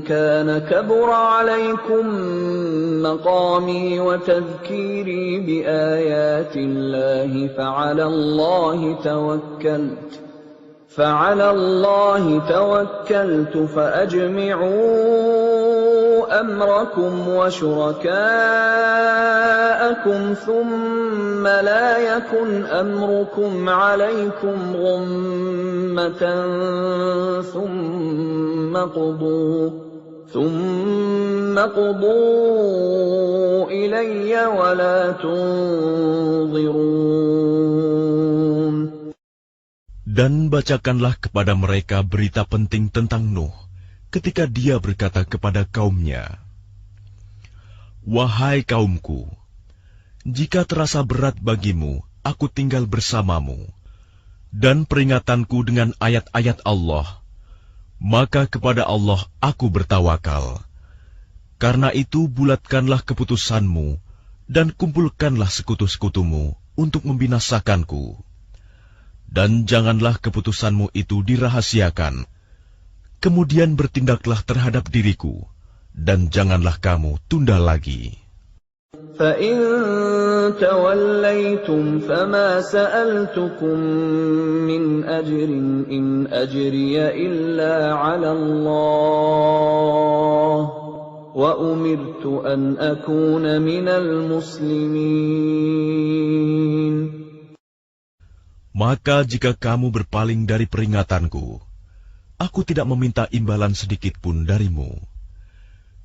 كَانَ كَبُرَ عَلَيْكُمْ مَقَامِي وَتَذْكِيرِي بِآيَاتِ اللَّهِ فعلى الله توكلت فأجمعوا أمركم وشركاءكم ثم لا يكن أمركم عليكم غمة ثم قضوا إلي ولا تنظرون. Dan bacakanlah kepada mereka berita penting tentang Nuh, ketika dia berkata kepada kaumnya, Wahai kaumku, jika terasa berat bagimu, aku tinggal bersamamu, dan peringatanku dengan ayat-ayat Allah, maka kepada Allah aku bertawakal. Karena itu bulatkanlah keputusanmu, dan kumpulkanlah sekutu-sekutumu untuk membinasakanku. Dan janganlah keputusanmu itu dirahasiakan. Kemudian bertindaklah terhadap diriku, dan janganlah kamu tunda lagi. فَإِن تَوَلَّيْتُمْ فَمَا سَأَلْتُكُم مِّنْ أَجْرٍ إِنْ أَجْرِيَ إِلَّا عَلَى اللَّهِ وَأُمِرْتُ أَنْ أَكُونَ مِنَ الْمُسْلِمِينَ. Maka jika kamu berpaling dari peringatanku, aku tidak meminta imbalan sedikit pun darimu.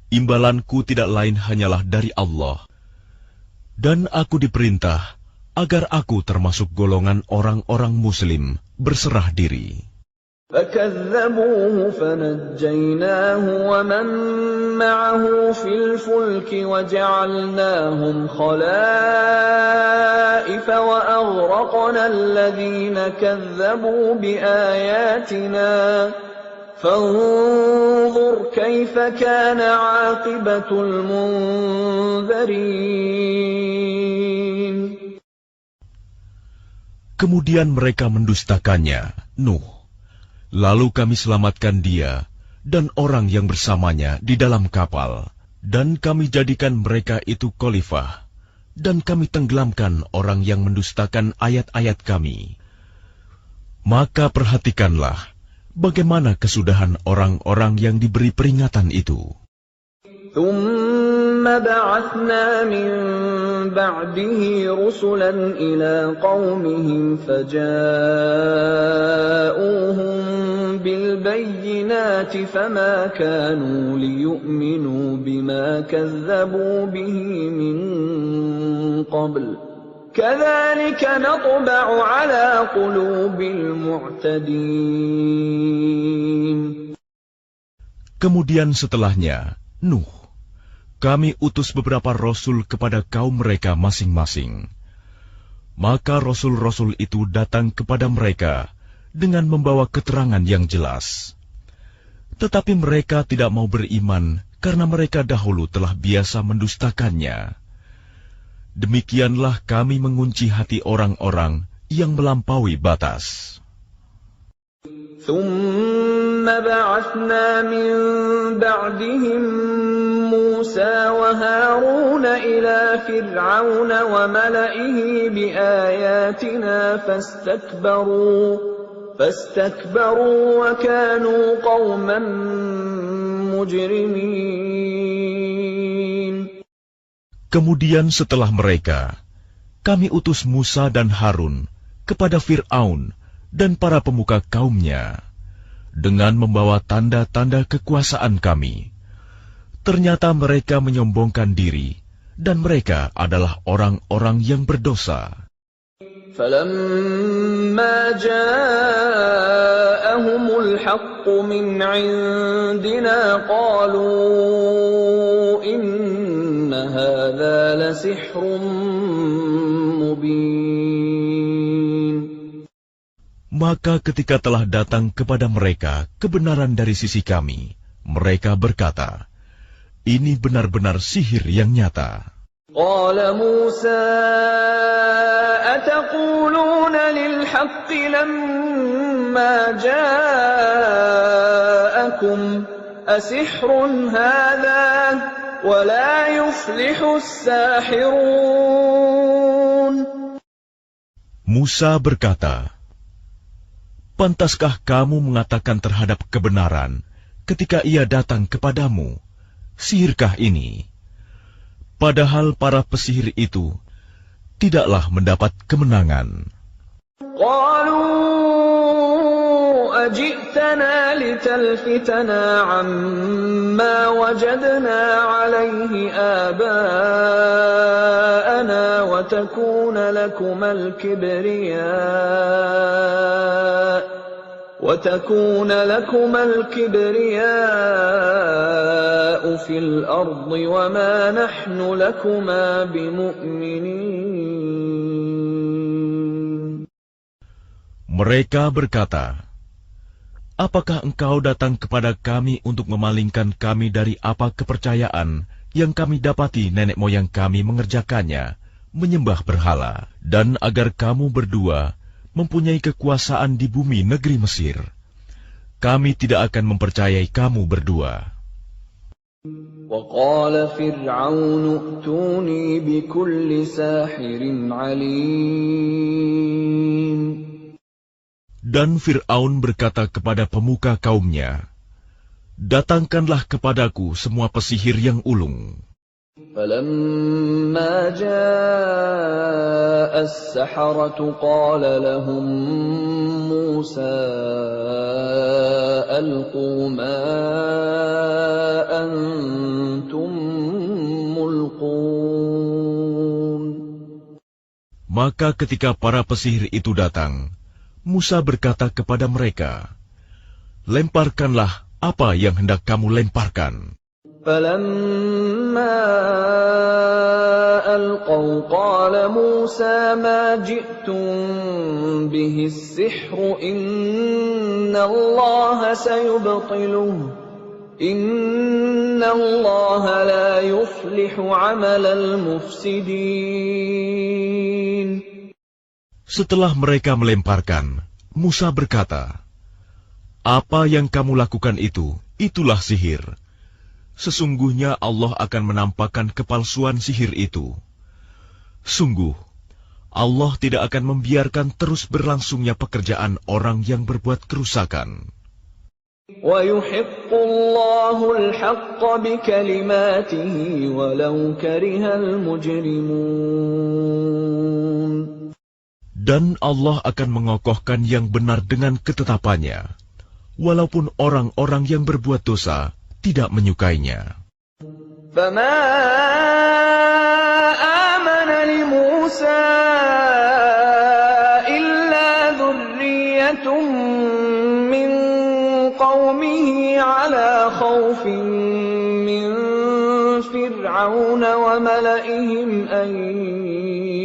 Imbalanku tidak lain hanyalah dari Allah. Dan aku diperintah agar aku termasuk golongan orang-orang Muslim berserah diri. فَكَذَّبُوهُ فَنَجَّيْنَاهُ وَمَن مَّعَهُ فِي الْفُلْكِ وَجَعَلْنَاهُمْ خَلَائِفَ وَأَغْرَقْنَا الَّذِينَ كَذَّبُوا بِآيَاتِنَا فانظر كيف كان عاقبة المنذرين. Kemudian mereka mendustakannya, Nuh. Lalu kami selamatkan dia dan orang yang bersamanya di dalam kapal, dan kami jadikan mereka itu khalifah, dan kami tenggelamkan orang yang mendustakan ayat-ayat kami. Maka perhatikanlah bagaimana kesudahan orang-orang yang diberi peringatan itu. ثُمَّ بَعَثْنَا مِن بَعْدِهِ رُسُلًا إِلَىٰ قَوْمِهِمْ فَجَاءُوهُم بِالْبَيِّنَاتِ فَمَا كَانُوا لِيُؤْمِنُوا بِمَا كَذَّبُوا بِهِ مِن قَبْلُ كَذَلِكَ نَطْبَعُ عَلَىٰ قُلُوبِ الْمُعْتَدِينَ. Kemudian setelahnya, Nuh, kami utus beberapa rasul kepada kaum mereka masing-masing. Maka rasul-rasul itu datang kepada mereka dengan membawa keterangan yang jelas. Tetapi mereka tidak mau beriman karena mereka dahulu telah biasa mendustakannya. Demikianlah kami mengunci hati orang-orang yang melampaui batas. ثُمَّ بَعَثْنَا مِن بَعْدِهِم مُّوسَىٰ وَهَارُونَ إِلَىٰ فِرْعَوْنَ وَمَلَئِهِ بِآيَاتِنَا فَاسْتَكْبَرُوا وَكَانُوا قَوْمًا مُجْرِمِينَ. Kemudian setelah mereka, kami utus Musa dan Harun kepada Fir'aun dan para pemuka kaumnya, dengan membawa tanda-tanda kekuasaan kami. Ternyata mereka menyombongkan diri, dan mereka adalah orang-orang yang berdosa. فَلَمَّا جَاءَهُمُ الْحَقُّ مِنْ عِندِنَا قَالُوا إِنَّ هَذَا لَسِحْرٌ مُبِينٌ. Maka ketika telah datang kepada mereka kebenaran dari sisi kami, mereka berkata, ini benar-benar sihir yang nyata. قال موسى أتقولون للحق لما جاءكم أسحر هذا ولا يفلح الساحرون. Musa berkata, pantaskah kamu mengatakan terhadap kebenaran ketika ia datang kepadamu, sihirkah ini? Padahal para pesihir itu tidaklah mendapat kemenangan. قالوا أجئتنا لتلفتنا عما وجدنا عليه آباءنا وتكون لكما الكبرياء في الأرض وما نحن لكما بمؤمنين. Mereka berkata, apakah engkau datang kepada kami untuk memalingkan kami dari apa kepercayaan yang kami dapati nenek moyang kami mengerjakannya, menyembah berhala, dan agar kamu berdua mempunyai kekuasaan di bumi negeri Mesir, kami tidak akan mempercayai kamu berdua. وقال فرعون ائتوني بكل ساحر عليم. Dan Fir'aun berkata kepada pemuka kaumnya, datangkanlah kepadaku semua pesihir yang ulung. فلما جاء السحرة قال لهم موسى ألقوا ما أنتم ملقون. Maka ketika para pesihir itu datang, Musa berkata kepada mereka, lemparkanlah apa yang hendak kamu lemparkan. فلما ألقوا قال موسى ما جئتم به السحر إن الله سيبطله إن الله لا يصلح عمل المفسدين. Setelah mereka melemparkan, Musa berkata, apa yang kamu lakukan itu, itulah sihir. Sesungguhnya Allah akan menampakkan kepalsuan sihir itu. Sungguh, Allah tidak akan membiarkan terus berlangsungnya pekerjaan orang yang berbuat kerusakan. وَيُحِقُّ اللَّهُ الْحَقَّ بِكَلِمَاتِهِ وَلَوْ كَرِهَ الْمُجْرِمُونَ. Dan Allah akan mengokohkan yang benar dengan ketetapannya, walaupun orang-orang yang berbuat dosa tidak menyukainya. فَمَا آمَنَ لِمُوسَى إِلَّا ذُرِّيَّةٌ مِّن قَوْمِهِ عَلَى خَوْفٍ مِّن فِرْعَوْنَ وَمَلَئِهِمْ أَن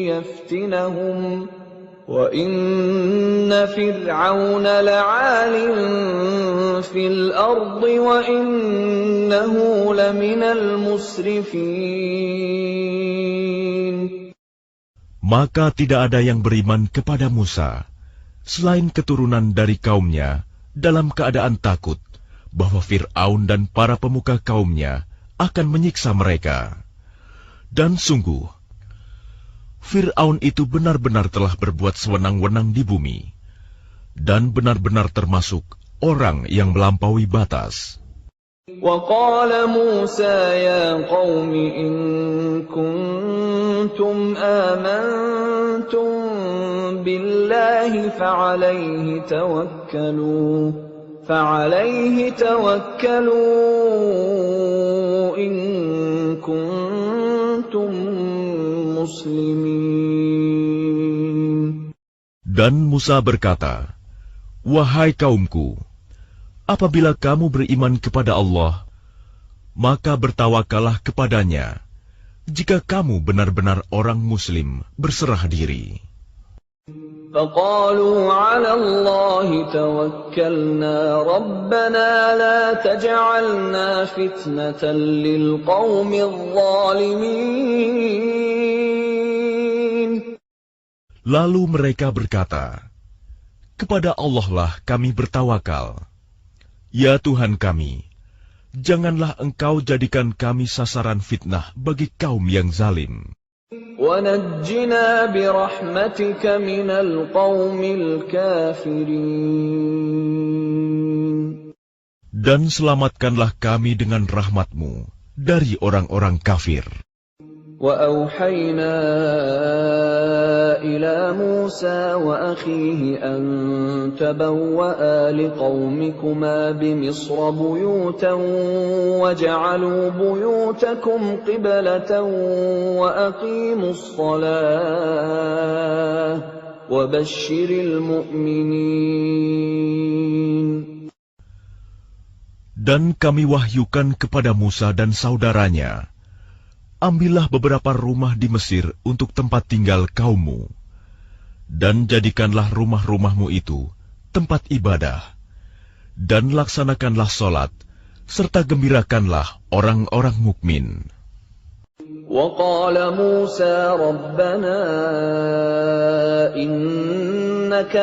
يَفْتِنَهُمْ وَإِنَّ فِرْعَوْنَ لَعَالٍ فِي الْأَرْضِ وَإِنَّهُ لَمِنَ الْمُسْرِفِينَ. Maka tidak ada yang beriman kepada Musa, selain keturunan dari kaumnya, dalam keadaan takut bahwa Fir'aun dan para pemuka kaumnya akan menyiksa mereka. Dan sungguh, Fir'aun itu benar-benar telah berbuat sewenang-wenang di bumi, dan benar-benar termasuk orang yang melampaui batas. وَقَالَ مُوسَى يَا قَوْمِ إِن كُنتُمْ آمَنتُم بِاللَّهِ فَعَلَيْهِ تَوَكَّلُوا إِن كُنتُم muslimin. Dan Musa berkata, wahai kaumku, apabila kamu beriman kepada Allah, maka bertawakallah kepadanya, jika kamu benar-benar orang muslim berserah diri. فَقَالُوا عَلَى اللَّهِ تَوَكَّلْنَا رَبَّنَا لَا تَجْعَلْنَا فِتْنَةً لِلْقَوْمِ الظَّالِمِينَ. Lalu mereka berkata, kepada Allah lah kami bertawakal. Ya Tuhan kami, janganlah Engkau jadikan kami sasaran fitnah bagi kaum yang zalim. وَنَجِّنَا بِرَحْمَتِكَ مِنَ الْقَوْمِ الْكَافِرِينَ. Dan selamatkanlah kami dengan rahmat-Mu dari orang-orang kafir. وَأَوْحَيْنَا إِلَى مُوسَى وَأَخِيهِ أَن تَبَوَّآ لِقَوْمِكُمَا بِمِصْرَ بُيُوتًا وَاجْعَلُوا بُيُوتَكُمْ قِبْلَةً وَأَقِيمُوا الصَّلَاةَ وَبَشِّرِ الْمُؤْمِنِينَ. Dan kami wahyukan kepada Musa dan saudaranya, ambillah beberapa rumah di Mesir untuk tempat tinggal kaummu, dan jadikanlah rumah-rumahmu itu tempat ibadah, dan laksanakanlah sholat, serta gembirakanlah orang-orang mukmin. وقال موسى ربنا إنك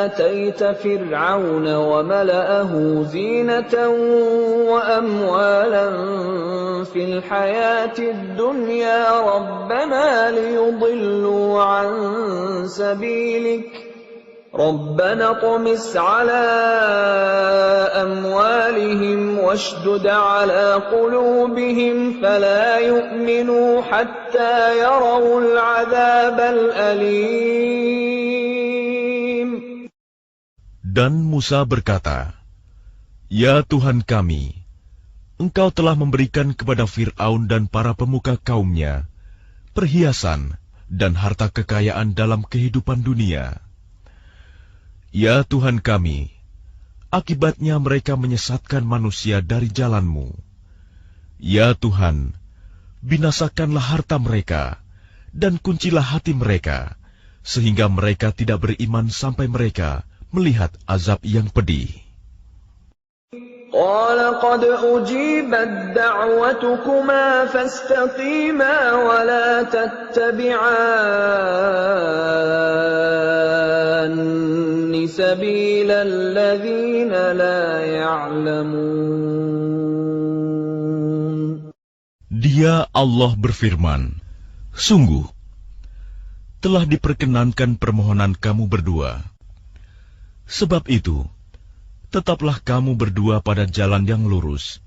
آتيت فرعون وملأه زينة وأموالا في الحياة الدنيا ربنا ليضلوا عن سبيلك ربنا اطمس على أموالهم واشدد على قلوبهم فلا يؤمنوا حتى يروا العذاب الأليم. Dan Musa berkata, Ya Tuhan kami, Engkau telah memberikan kepada Fir'aun dan para pemuka kaumnya perhiasan dan harta kekayaan dalam kehidupan dunia. Ya Tuhan kami, akibatnya mereka menyesatkan manusia dari jalan-Mu. Ya Tuhan, binasakanlah harta mereka, dan kuncilah hati mereka, sehingga mereka tidak beriman sampai mereka melihat azab yang pedih. قال قد أجيبت دعوتكما فاستقيما ولا تتبعان سبيل الذين لا يعلمون. Dia Allah berfirman, Sungguh, telah diperkenankan permohonan kamu berdua. Sebab itu, tetaplah kamu berdua pada jalan yang lurus,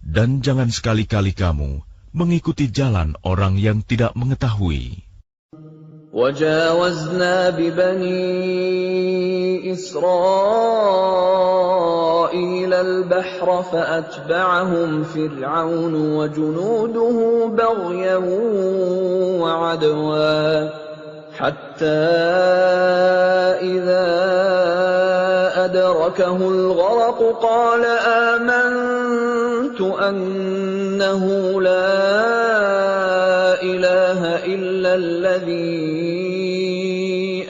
dan jangan sekali-kali kamu mengikuti jalan orang yang tidak mengetahui. وجاوزنا ببني إسرائيل البحر فأتبعهم فرعون وجنوده بغيا وعدوا حتى إذا أدركه الغرق قال آمنت أنه لا إله إلا الذي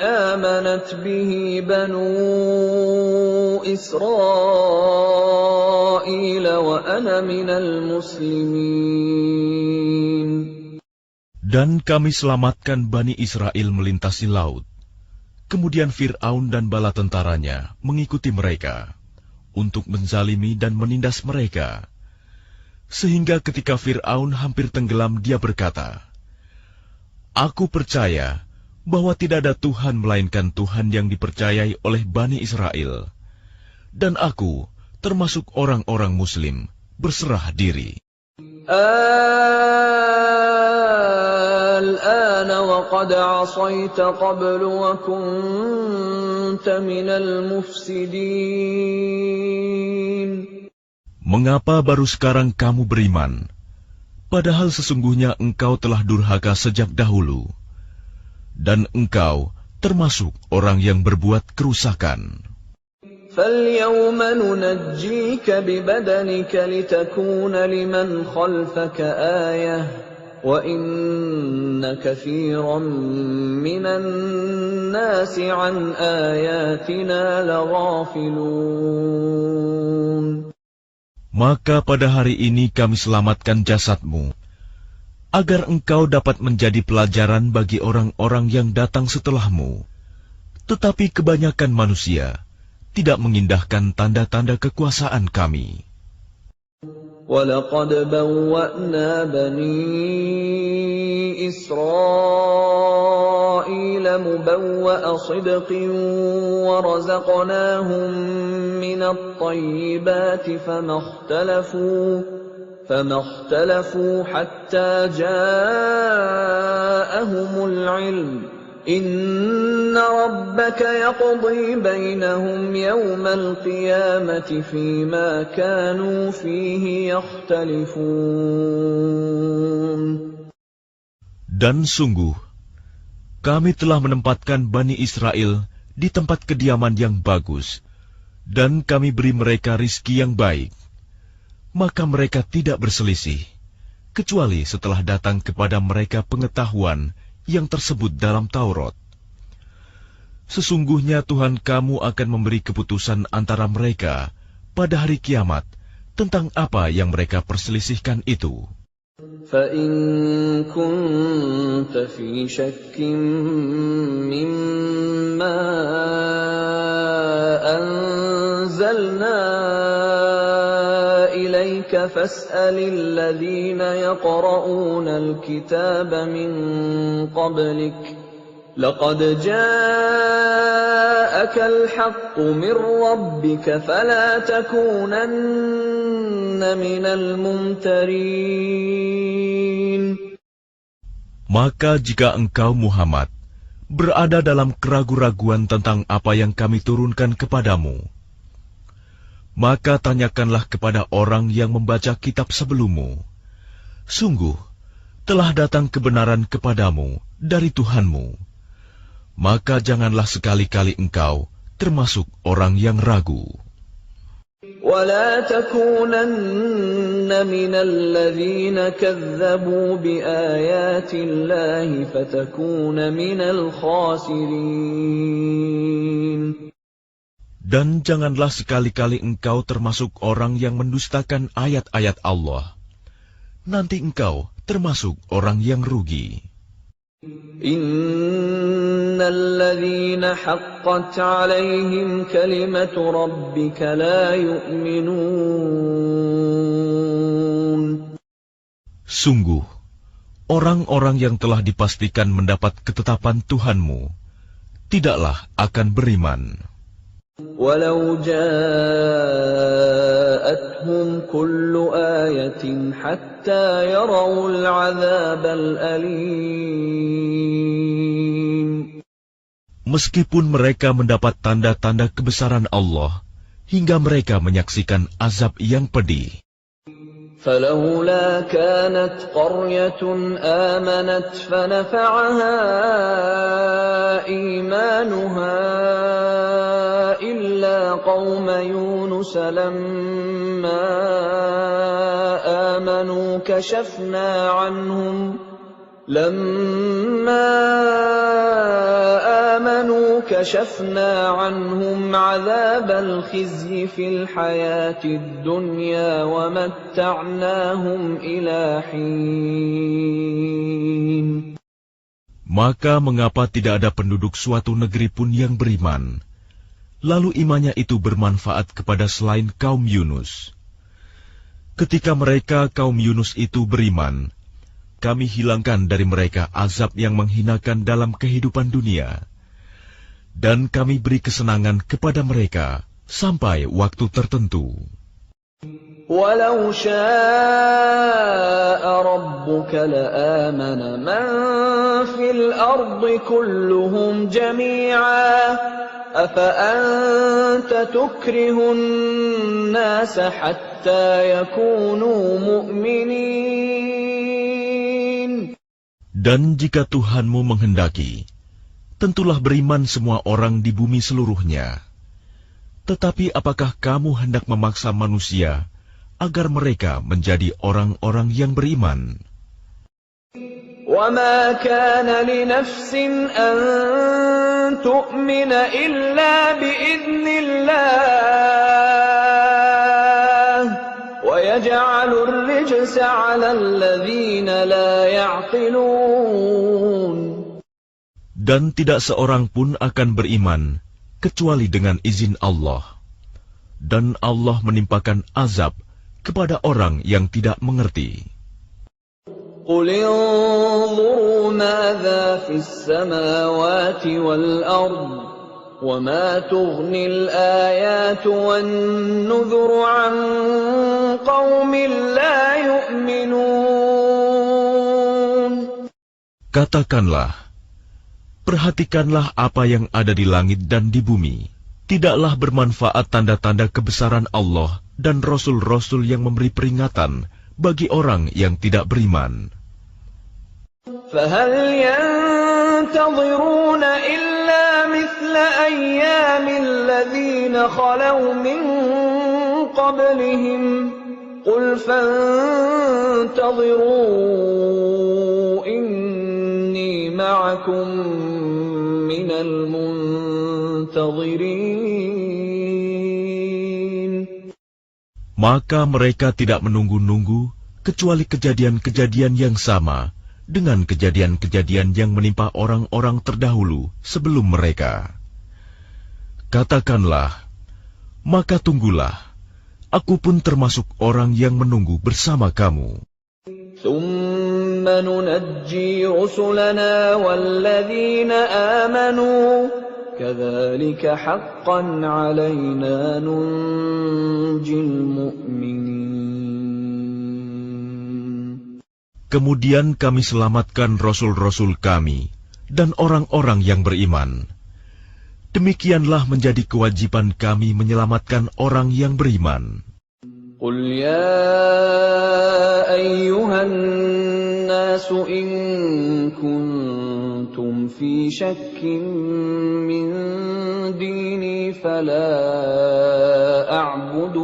آمنت به بنو إسرائيل وأنا من المسلمين. Dan kami selamatkan Bani Israel melintasi laut. Kemudian Fir'aun dan bala tentaranya mengikuti mereka untuk menzalimi dan menindas mereka. Sehingga ketika Fir'aun hampir tenggelam, dia berkata, Aku percaya bahwa tidak ada Tuhan melainkan Tuhan yang dipercayai oleh Bani Israel. Dan aku termasuk orang-orang Muslim berserah diri. الآن وقد عصيت قبل وكنت من المفسدين. Mengapa baru sekarang kamu beriman, padahal sesungguhnya engkau telah durhaka sejak dahulu, dan engkau termasuk orang yang berbuat kerusakan. فَالْيَوْمَ نُنَجِّيكَ بِبَدَنِكَ لِتَكُونَ لِمَنْ خَلْفَكَ آيَةً وَإِنَّ كَثِيرًا مِنَ النَّاسِ عَنْ آيَاتِنَا لَغَافِلُونَ. Maka pada hari ini kami selamatkan jasadmu, agar engkau dapat menjadi pelajaran bagi orang-orang yang datang setelahmu. Tetapi kebanyakan manusia tidak mengindahkan tanda-tanda kekuasaan kami. وَلَقَدْ بَوَّأْنَا بَنِي إِسْرَائِيلَ مُبَوَّأَ صِدْقٍ وَرَزَقْنَاهُمْ مِنَ الطَّيِّبَاتِ فَمَا اخْتَلَفُوا حَتَّى جَاءَهُمُ الْعِلْمُ إِنَّ رَبَّكَ يَقْضِي بَيْنَهُمْ يَوْمَ الْقِيَامَةِ فِيمَا كَانُوا فِيهِ يَخْتَلِفُونَ. Dan sungguh, kami telah menempatkan Bani Israel di tempat kediaman yang bagus, dan kami beri mereka rizki yang baik. Maka mereka tidak berselisih, kecuali setelah datang kepada mereka pengetahuan yang tersebut dalam Taurat. Sesungguhnya Tuhan kamu akan memberi keputusan antara mereka pada hari kiamat tentang apa yang mereka perselisihkan itu. فَإِن كُنتَ فِي شَكٍّ مِّمَّا أَنزَلْنَا إِلَيْكَ فَاسْأَلِ الَّذِينَ يَقْرَؤُونَ الْكِتَابَ مِن قَبْلِكَ لَقَدْ جَاءَكَ الْحَقُّ مِن رَّبِّكَ فَلَا تَكُونَنَّ مِنَ الْمُمْتَرِينَ. Maka jika engkau Muhammad berada dalam keraguan-raguan tentang apa yang kami turunkan kepadamu, maka tanyakanlah kepada orang yang membaca kitab sebelummu. Sungguh, telah datang kebenaran kepadamu dari Tuhanmu. Maka janganlah sekali-kali engkau termasuk orang yang ragu. وَلَا تَكُونَنَّ مِنَ الَّذِينَ كَذَّبُوا بِآيَاتِ اللَّهِ فَتَكُونَ مِنَ الْخَاسِرِينَ. Dan janganlah sekali-kali engkau termasuk orang yang mendustakan ayat-ayat Allah. Nanti engkau termasuk orang yang rugi. Innal ladzina haqqat 'alaihim kalimatu rabbika la yu'minun. Sungguh, orang-orang yang telah dipastikan mendapat ketetapan Tuhanmu tidaklah akan beriman. Walau ja'atuhum kullu ayatin hatta yarawul 'adzabal alim. Meskipun mereka mendapat tanda-tanda kebesaran Allah hingga mereka menyaksikan azab yang pedih. فلولا كانت قرية آمنت فنفعها إيمانها إلا قوم يونس لما آمنوا كشفنا عنهم عذاب الخزي في الحياة الدنيا ومتعناهم إلى حين. Maka mengapa tidak ada penduduk suatu negeri pun yang beriman, lalu imannya itu bermanfaat kepada selain kaum Yunus? Ketika mereka kaum Yunus itu beriman, kami hilangkan dari mereka azab yang menghinakan dalam kehidupan dunia, dan kami beri kesenangan kepada mereka sampai waktu tertentu. Walau syaa rabbuka la'amana man fil ardi kulluhum jami'a afa anta tukrihun nasa hatta yakunu mu'minin. Dan jika Tuhanmu menghendaki, tentulah beriman semua orang di bumi seluruhnya. Tetapi apakah kamu hendak memaksa manusia agar mereka menjadi orang-orang yang beriman? وَمَا كَانَ لِنَفْسٍ أَن تُؤْمِنَ إِلَّا بِإِذْنِ اللَّهِ وَيَجْعَلُ الرِّجْسَ عَلَى الَّذِينَ لَا يَعْقِلُونَ. Dan tidak seorang pun akan beriman kecuali dengan izin Allah. Dan Allah menimpakan azab kepada orang yang tidak mengerti. قُلِ انظُرُوا مَاذَا فِي السَّمَاوَاتِ وَالْأَرْضِ وَمَا تُغْنِي الْآيَاتُ وَالنُّذُرُ عَن قَوْمٍ لَّا يُؤْمِنُونَ. Katakanlah, perhatikanlah apa yang ada di langit dan di bumi. Tidaklah bermanfaat tanda-tanda kebesaran Allah dan rasul-rasul yang memberi peringatan bagi orang yang tidak beriman. فَهَلْ يَنْتَظِرُونَ إِلَّا مِثْلَ أَيَّامِ الَّذِينَ خَلَوْا مِنْ قَبْلِهِمْ قُلْ فَانْتَظِرُوا إِنِّي مَعَكُمْ مِنَ الْمُنْتَظِرِينَ. Maka mereka tidak menunggu-nunggu kecuali kejadian-kejadian yang sama dengan kejadian-kejadian yang menimpa orang-orang terdahulu sebelum mereka. Katakanlah, maka tunggulah, aku pun termasuk orang yang menunggu bersama kamu. ثُمَّ نُنَجِّي رُسُلَنَا وَالَّذِينَ آمَنُوا كَذَلِكَ حَقًّا عَلَيْنَا نُنْجِي الْمُؤْمِنِينَ. Kemudian kami selamatkan rasul-rasul kami dan orang-orang yang beriman. Demikianlah menjadi kewajiban kami menyelamatkan orang yang beriman. قُلْ يَا أَيُّهَا النَّاسُ إِن كُنتُمْ فِي شَكٍّ مِّن دِينِي فَلَا أَعْبُدُ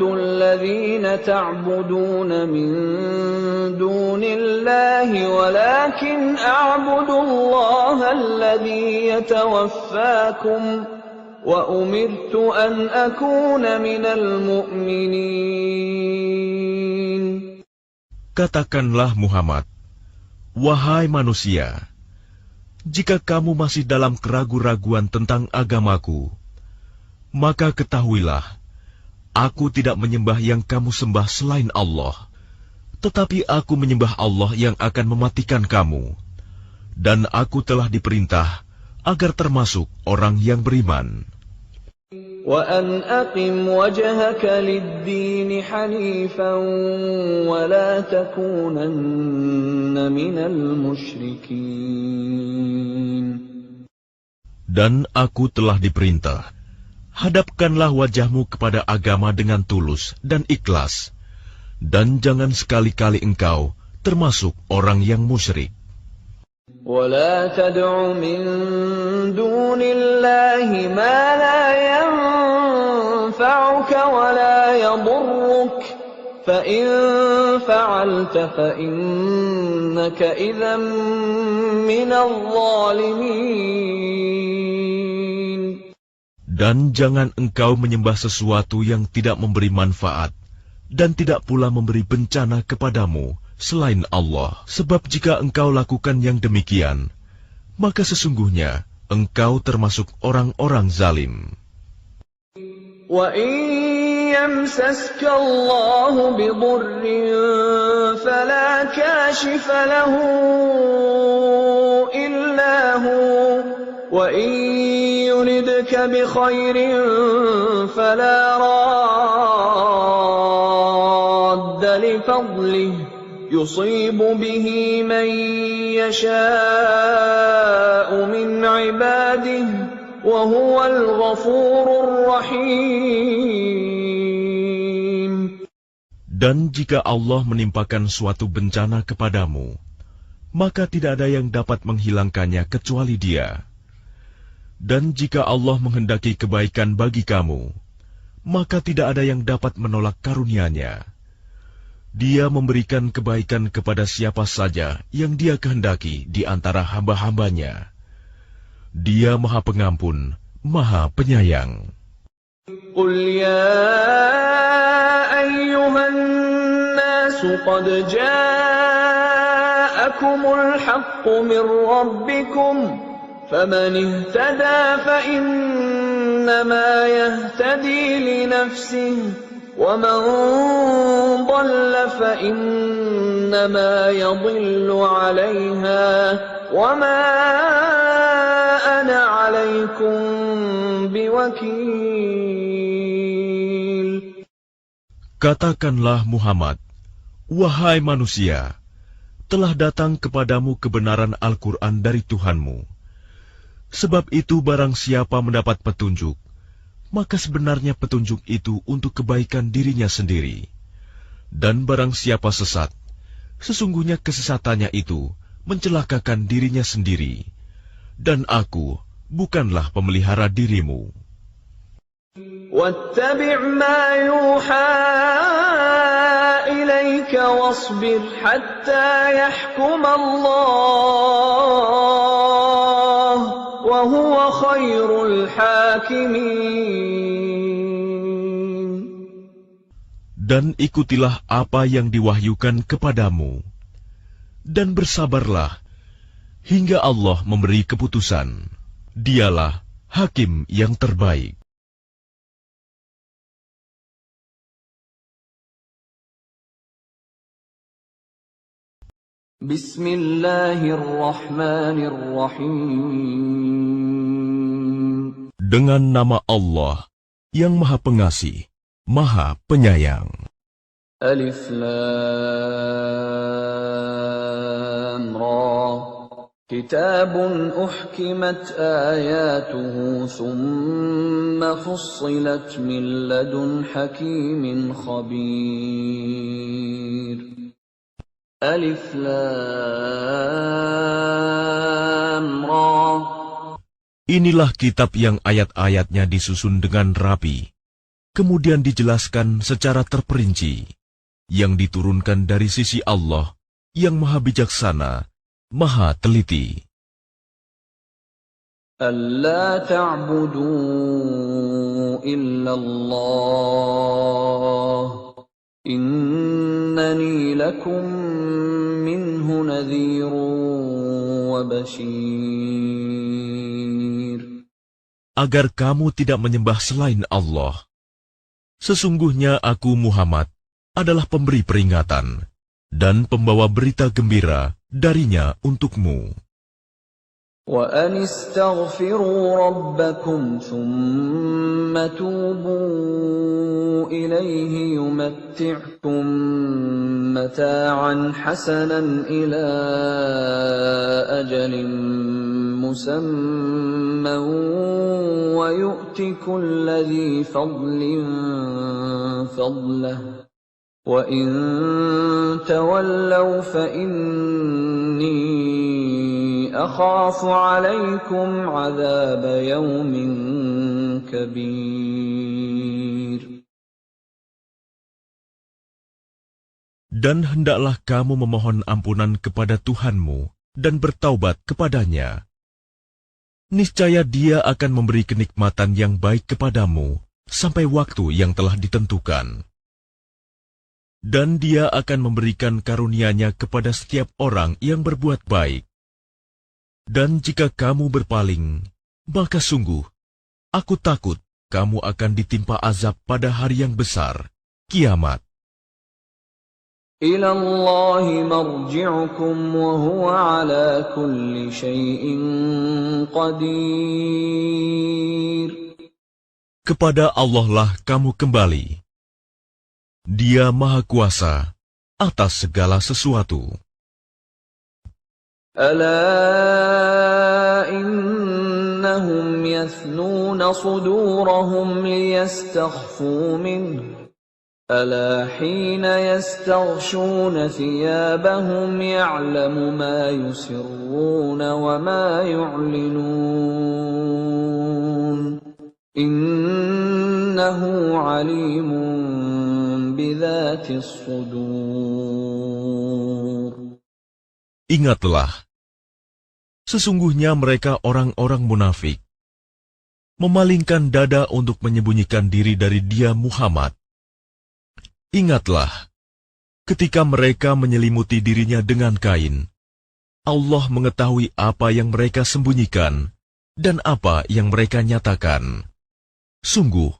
الَّذِينَ تَعْبُدُونَ مِن دُونِ اللَّهِ وَلَكِنْ أَعْبُدُ اللَّهَ الَّذِي يَتَوَفَّاكُمْ وَأُمِرْتُ أَنْ أَكُونَ مِنَ الْمُؤْمِنِينَ. Katakanlah Muhammad, wahai manusia, jika kamu masih dalam keraguan-raguan tentang agamaku, maka ketahuilah, aku tidak menyembah yang kamu sembah selain Allah, tetapi aku menyembah Allah yang akan mematikan kamu, dan aku telah diperintah agar termasuk orang yang beriman. وَأَنْ أَقِمْ وَجْهَكَ لِلدِّينِ حَنِيفًا وَلَا تَكُونَنَّ مِنَ الْمُشْرِكِينَ. Dan aku telah diperintah, hadapkanlah wajahmu kepada agama dengan tulus dan ikhlas, dan jangan sekali-kali engkau termasuk orang yang musyrik. وَلَا تَدْعُ مِن دُونِ اللَّهِ مَا لَا يَنفَعُكَ وَلَا يَضُرُّكَ فَإِن فَعَلْتَ فَإِنَّكَ إِذًا مِّنَ الظَّالِمِينَ. Dan jangan engkau menyembah sesuatu yang tidak memberi manfaat dan tidak pula memberi bencana kepadamu selain Allah. Sebab jika engkau lakukan yang demikian, maka sesungguhnya engkau termasuk orang-orang zalim. وَإِن يَمْسَسْكَ اللَّهُ بِضُرٍّ فَلَا كَاشِفَ لَهُ إِلَّا هُوَ وَإِن يُرِدْكَ بِخَيْرٍ فَلَا رَادَّ لِفَضْلِهِ يُصِيبُ بِهِ مَن يَشَاءُ مِنْ عِبَادِهِ وَهُوَ الْغَفُورُ الرَّحِيمُ. Dan jika Allah menimpakan suatu bencana kepadamu, maka tidak ada yang dapat menghilangkannya kecuali Dia. Dan jika Allah menghendaki kebaikan bagi kamu, maka tidak ada yang dapat menolak karunia-Nya. Dia memberikan kebaikan kepada siapa saja yang Dia kehendaki di antara hamba-hambanya. Dia Maha Pengampun, Maha Penyayang. قُلْ يَا أَيُّهَا النَّاسُ قَدْ جَاءَكُمُ الْحَقُّ مِنْ رَبِّكُمْ فَمَنِ اهْتَدَى فَإِنَّمَا يَهْتَدِي لِنَفْسِهِ وَمَنْ ضَلَّ فَإِنَّمَا يَضِلُّ عَلَيْهَا وَمَا أَنَا عَلَيْكُمْ بِوَكِيلٍ. Katakanlah Muhammad, wahai manusia, telah datang kepadamu kebenaran Al-Quran dari Tuhanmu. Sebab itu barang siapa mendapat petunjuk, maka sebenarnya petunjuk itu untuk kebaikan dirinya sendiri. Dan barang siapa sesat, sesungguhnya kesesatannya itu mencelakakan dirinya sendiri. Dan aku bukanlah pemelihara dirimu. وَاتَّبِعْ مَا يُوحَى إِلَيْكَ وَاصْبِرْ حَتَّى يَحْكُمَ اللَّهُ وَهُوَ وهو خير الحاكمين. Dan ikutilah apa yang diwahyukan kepadamu, dan bersabarlah hingga Allah memberi keputusan. Dialah hakim yang terbaik. Bismillahirrahmanirrahim. Dengan nama Allah yang Maha Pengasih, Maha Penyayang. Alif Lam Ra. Kitabun uhkimat ayatuhu thumma fussilat min ladun hakimin khabir. Alif Lam Ra. Inilah kitab yang ayat-ayatnya disusun dengan rapi, kemudian dijelaskan secara terperinci, yang diturunkan dari sisi Allah yang Maha Bijaksana, Maha Teliti. Alla ta'budu illallah, innani lakum minhu nadhirun wa bashir. Agar kamu tidak menyembah selain Allah. Sesungguhnya aku Muhammad adalah pemberi peringatan dan pembawa berita gembira darinya untukmu. Wa anistaghfiru rabbakum thumma tubu ilayhi yumatti'kum mata'an hasanan ila ajalin musamman wa yu'ti kulli dhi fadlin fadlahu wa in tawallaw fa inni akhafu 'alaykum 'adzab yawmin kabir. Dan hendaklah kamu memohon ampunan kepada Tuhanmu dan bertaubat kepadanya. Niscaya Dia akan memberi kenikmatan yang baik kepadamu sampai waktu yang telah ditentukan. Dan Dia akan memberikan karunia-Nya kepada setiap orang yang berbuat baik. Dan jika kamu berpaling, maka sungguh, aku takut kamu akan ditimpa azab pada hari yang besar, kiamat. Ila Allahi marji'ukum wa huwa ala kulli syai'in qadir. Kepada Allah lah kamu kembali. Dia Maha Kuasa atas segala sesuatu. Ala innahum yathnuna sudurahum liyastakhfu minhu. Ala hina yastaghshuna thiyabahum ya'lamu ma yusirruna wa ma yu'linun. Innahu alimun bidhatis sudur. Ingatlah, sesungguhnya mereka orang-orang munafik, memalingkan dada untuk menyembunyikan diri dari Dia Muhammad. Ingatlah, ketika mereka menyelimuti dirinya dengan kain, Allah mengetahui apa yang mereka sembunyikan dan apa yang mereka nyatakan. Sungguh,